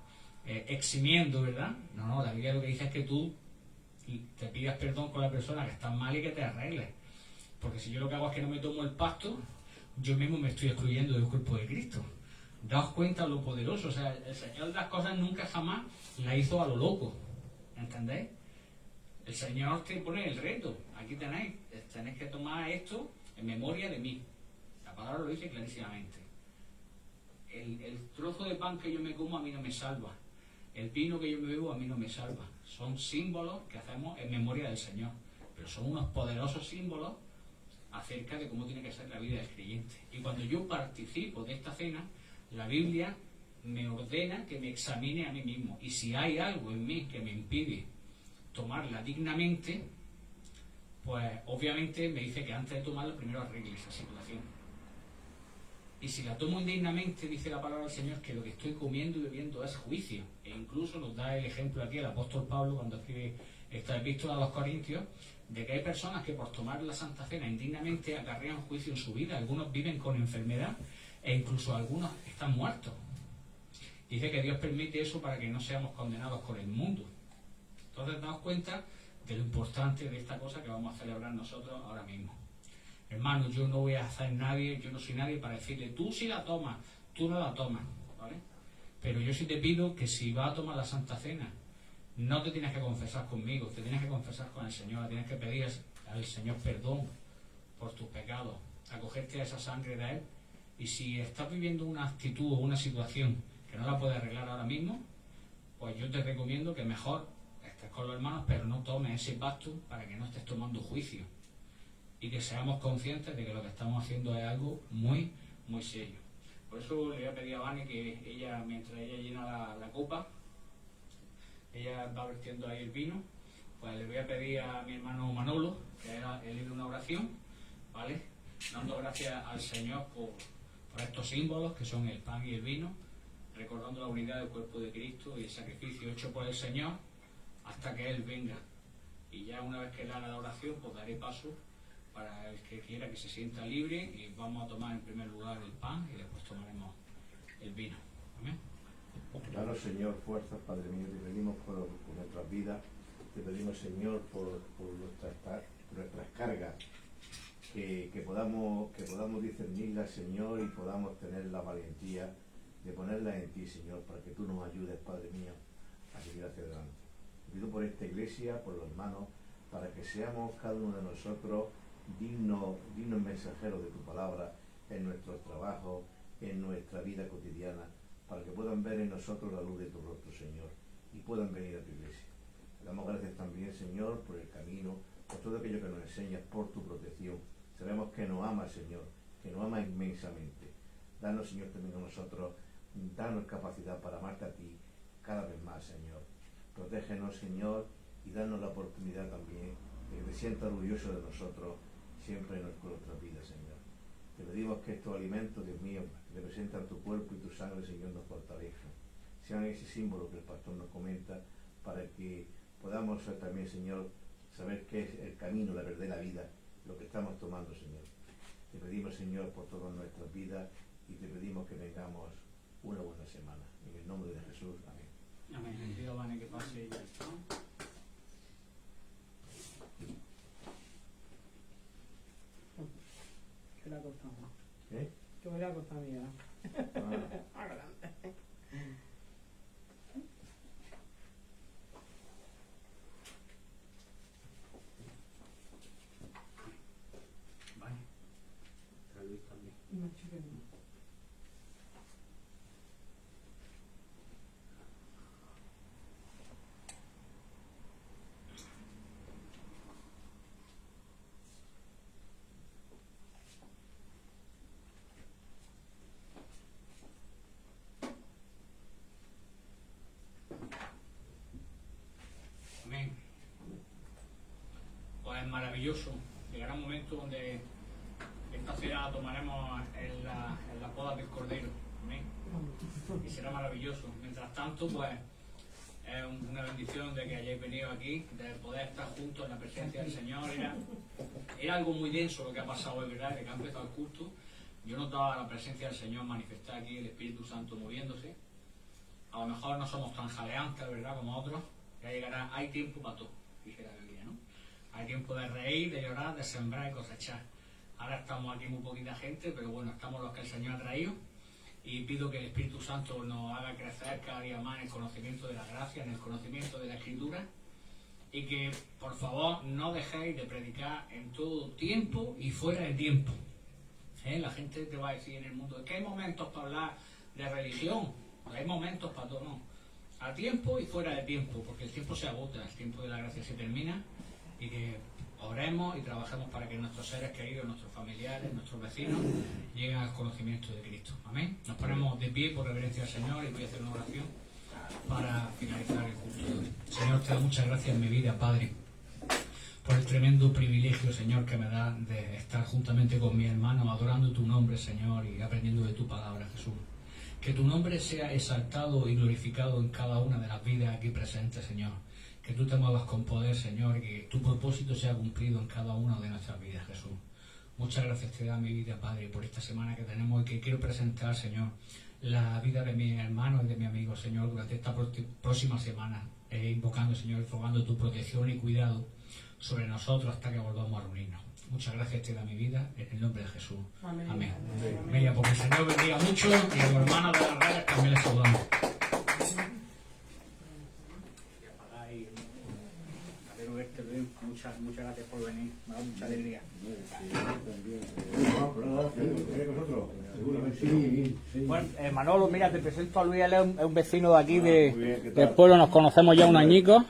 eximiendo, ¿verdad? No, la Biblia lo que dice es que tú te pidas perdón con la persona que está mal y que te arregles. Porque si yo lo que hago es que no me tomo el pasto, yo mismo me estoy excluyendo del cuerpo de Cristo. Daos cuenta lo poderoso. O sea, el Señor las cosas nunca jamás las hizo a lo loco. ¿Entendéis? El Señor te pone el reto. Aquí tenéis que tomar esto en memoria de mí. La palabra lo dice clarísimamente. El trozo de pan que yo me como a mí no me salva. El vino que yo me bebo a mí no me salva. Son símbolos que hacemos en memoria del Señor. Pero son unos poderosos símbolos acerca de cómo tiene que ser la vida del creyente. Y cuando yo participo de esta cena, la Biblia me ordena que me examine a mí mismo. Y si hay algo en mí que me impide tomarla dignamente, pues obviamente me dice que antes de tomarla primero arregle esa situación. Y si la tomo indignamente, dice la palabra del Señor, que lo que estoy comiendo y bebiendo es juicio. E incluso nos da el ejemplo aquí el apóstol Pablo cuando escribe esta epístola a los Corintios, de que hay personas que por tomar la Santa Cena indignamente acarrean juicio en su vida. Algunos viven con enfermedad e incluso algunos están muertos. Dice que Dios permite eso para que no seamos condenados con el mundo. Entonces damos cuenta de lo importante de esta cosa que vamos a celebrar nosotros ahora mismo. Hermano, yo no voy a hacer nadie, yo no soy nadie para decirle, tú sí la tomas, tú no la tomas, ¿vale? Pero yo sí te pido que si vas a tomar la Santa Cena, no te tienes que confesar conmigo, te tienes que confesar con el Señor, tienes que pedir al Señor perdón por tus pecados, acogerte a esa sangre de Él. Y si estás viviendo una actitud o una situación que no la puedes arreglar ahora mismo, pues yo te recomiendo que mejor estés con los hermanos, pero no tomes ese pasto para que no estés tomando juicio. Y que seamos conscientes de que lo que estamos haciendo es algo muy, muy serio. Por eso le voy a pedir a Vane que ella, mientras ella llena la copa, ella va vertiendo ahí el vino, pues le voy a pedir a mi hermano Manolo que él leer una oración, ¿vale? Dando gracias al Señor por estos símbolos que son el pan y el vino, recordando la unidad del cuerpo de Cristo y el sacrificio hecho por el Señor hasta que Él venga. Y ya una vez que Él haga la oración, pues daré paso para el que quiera que se sienta libre, y vamos a tomar en primer lugar el pan y después tomaremos el vino. Amén. Danos, Señor, fuerzas, Padre mío, te pedimos por nuestras vidas, te pedimos, Señor, por nuestras cargas, que podamos discernirlas, Señor, y podamos tener la valentía de ponerlas en ti, Señor, para que tú nos ayudes, Padre mío, a seguir hacia adelante. Te pido por esta iglesia, por los hermanos, para que seamos cada uno de nosotros dignos mensajeros de tu palabra en nuestros trabajos, en nuestra vida cotidiana, para que puedan ver en nosotros la luz de tu rostro, Señor, y puedan venir a tu iglesia. Te damos gracias también, Señor, por el camino, por todo aquello que nos enseñas, por tu protección. Sabemos que nos amas, Señor, que nos amas inmensamente. Danos, Señor, también a nosotros, danos capacidad para amarte a ti cada vez más, Señor. Protégenos, Señor, y danos la oportunidad también de que te sientas orgulloso de nosotros siempre en nuestras vidas, Señor. Te pedimos que estos alimentos, Dios mío, que representan tu cuerpo y tu sangre, Señor, nos fortalezcan. Sean ese símbolo que el pastor nos comenta, para que podamos también, Señor, saber qué es el camino, la verdad y la vida, lo que estamos tomando, Señor. Te pedimos, Señor, por todas nuestras vidas, y te pedimos que tengamos una buena semana. En el nombre de Jesús, amén. Amén. Le pido a Vane que pase ya el pan. Que la cortamos. ¿Eh? Que voy a cortar mía. Ah. Adelante. Vale. Para Luis también. Y más chiqueno. Amén. Pues es maravilloso. Llegará un momento donde esta cena la tomaremos en la boda del Cordero. Amén. Y será maravilloso. Mientras tanto, pues es una bendición de que hayáis venido aquí, de poder estar juntos en la presencia del Señor. Era algo muy denso lo que ha pasado hoy, ¿verdad? De que ha empezado el culto. Yo notaba la presencia del Señor manifestada aquí, el Espíritu Santo moviéndose. A lo mejor no somos tan jaleantes, ¿verdad?, como otros. Ya llegará, hay tiempo para todo, dijera la Biblia, ¿no? Hay tiempo de reír, de llorar, de sembrar y cosechar. Ahora estamos aquí muy poquita gente, pero bueno, estamos los que el Señor ha traído, y pido que el Espíritu Santo nos haga crecer cada día más en el conocimiento de la gracia, en el conocimiento de la Escritura, y que, por favor, no dejéis de predicar en todo tiempo y fuera de tiempo. La gente te va a decir en el mundo, es que hay momentos para hablar de religión, hay momentos para todo, no. A tiempo y fuera de tiempo, porque el tiempo se agota, el tiempo de la gracia se termina, y que oremos y trabajemos para que nuestros seres queridos, nuestros familiares, nuestros vecinos lleguen al conocimiento de Cristo. Amén. Nos ponemos de pie por reverencia al Señor, y voy a hacer una oración para finalizar el culto de hoy. Señor, te doy muchas gracias en mi vida, Padre, por el tremendo privilegio, Señor, que me da de estar juntamente con mis hermanos, adorando tu nombre, Señor, y aprendiendo de tu palabra, Jesús. Que tu nombre sea exaltado y glorificado en cada una de las vidas aquí presentes, Señor. Que tú te muevas con poder, Señor, y que tu propósito sea cumplido en cada una de nuestras vidas, Jesús. Muchas gracias te da mi vida, Padre, por esta semana que tenemos, y que quiero presentar, Señor, la vida de mis hermanos y de mis amigos, Señor, durante esta próxima semana, invocando, Señor, rogando tu protección y cuidado sobre nosotros hasta que volvamos a reunirnos. Muchas gracias te da mi vida, en el nombre de Jesús. Amén. Amén. Amén. Porque el Señor bendiga mucho, y a los hermanos de las redes también les saludamos. Muchas gracias por venir, me da mucha alegría. Bueno, Manolo, mira, te presento a Luis, él es un vecino de aquí, del pueblo, nos conocemos ya un añico.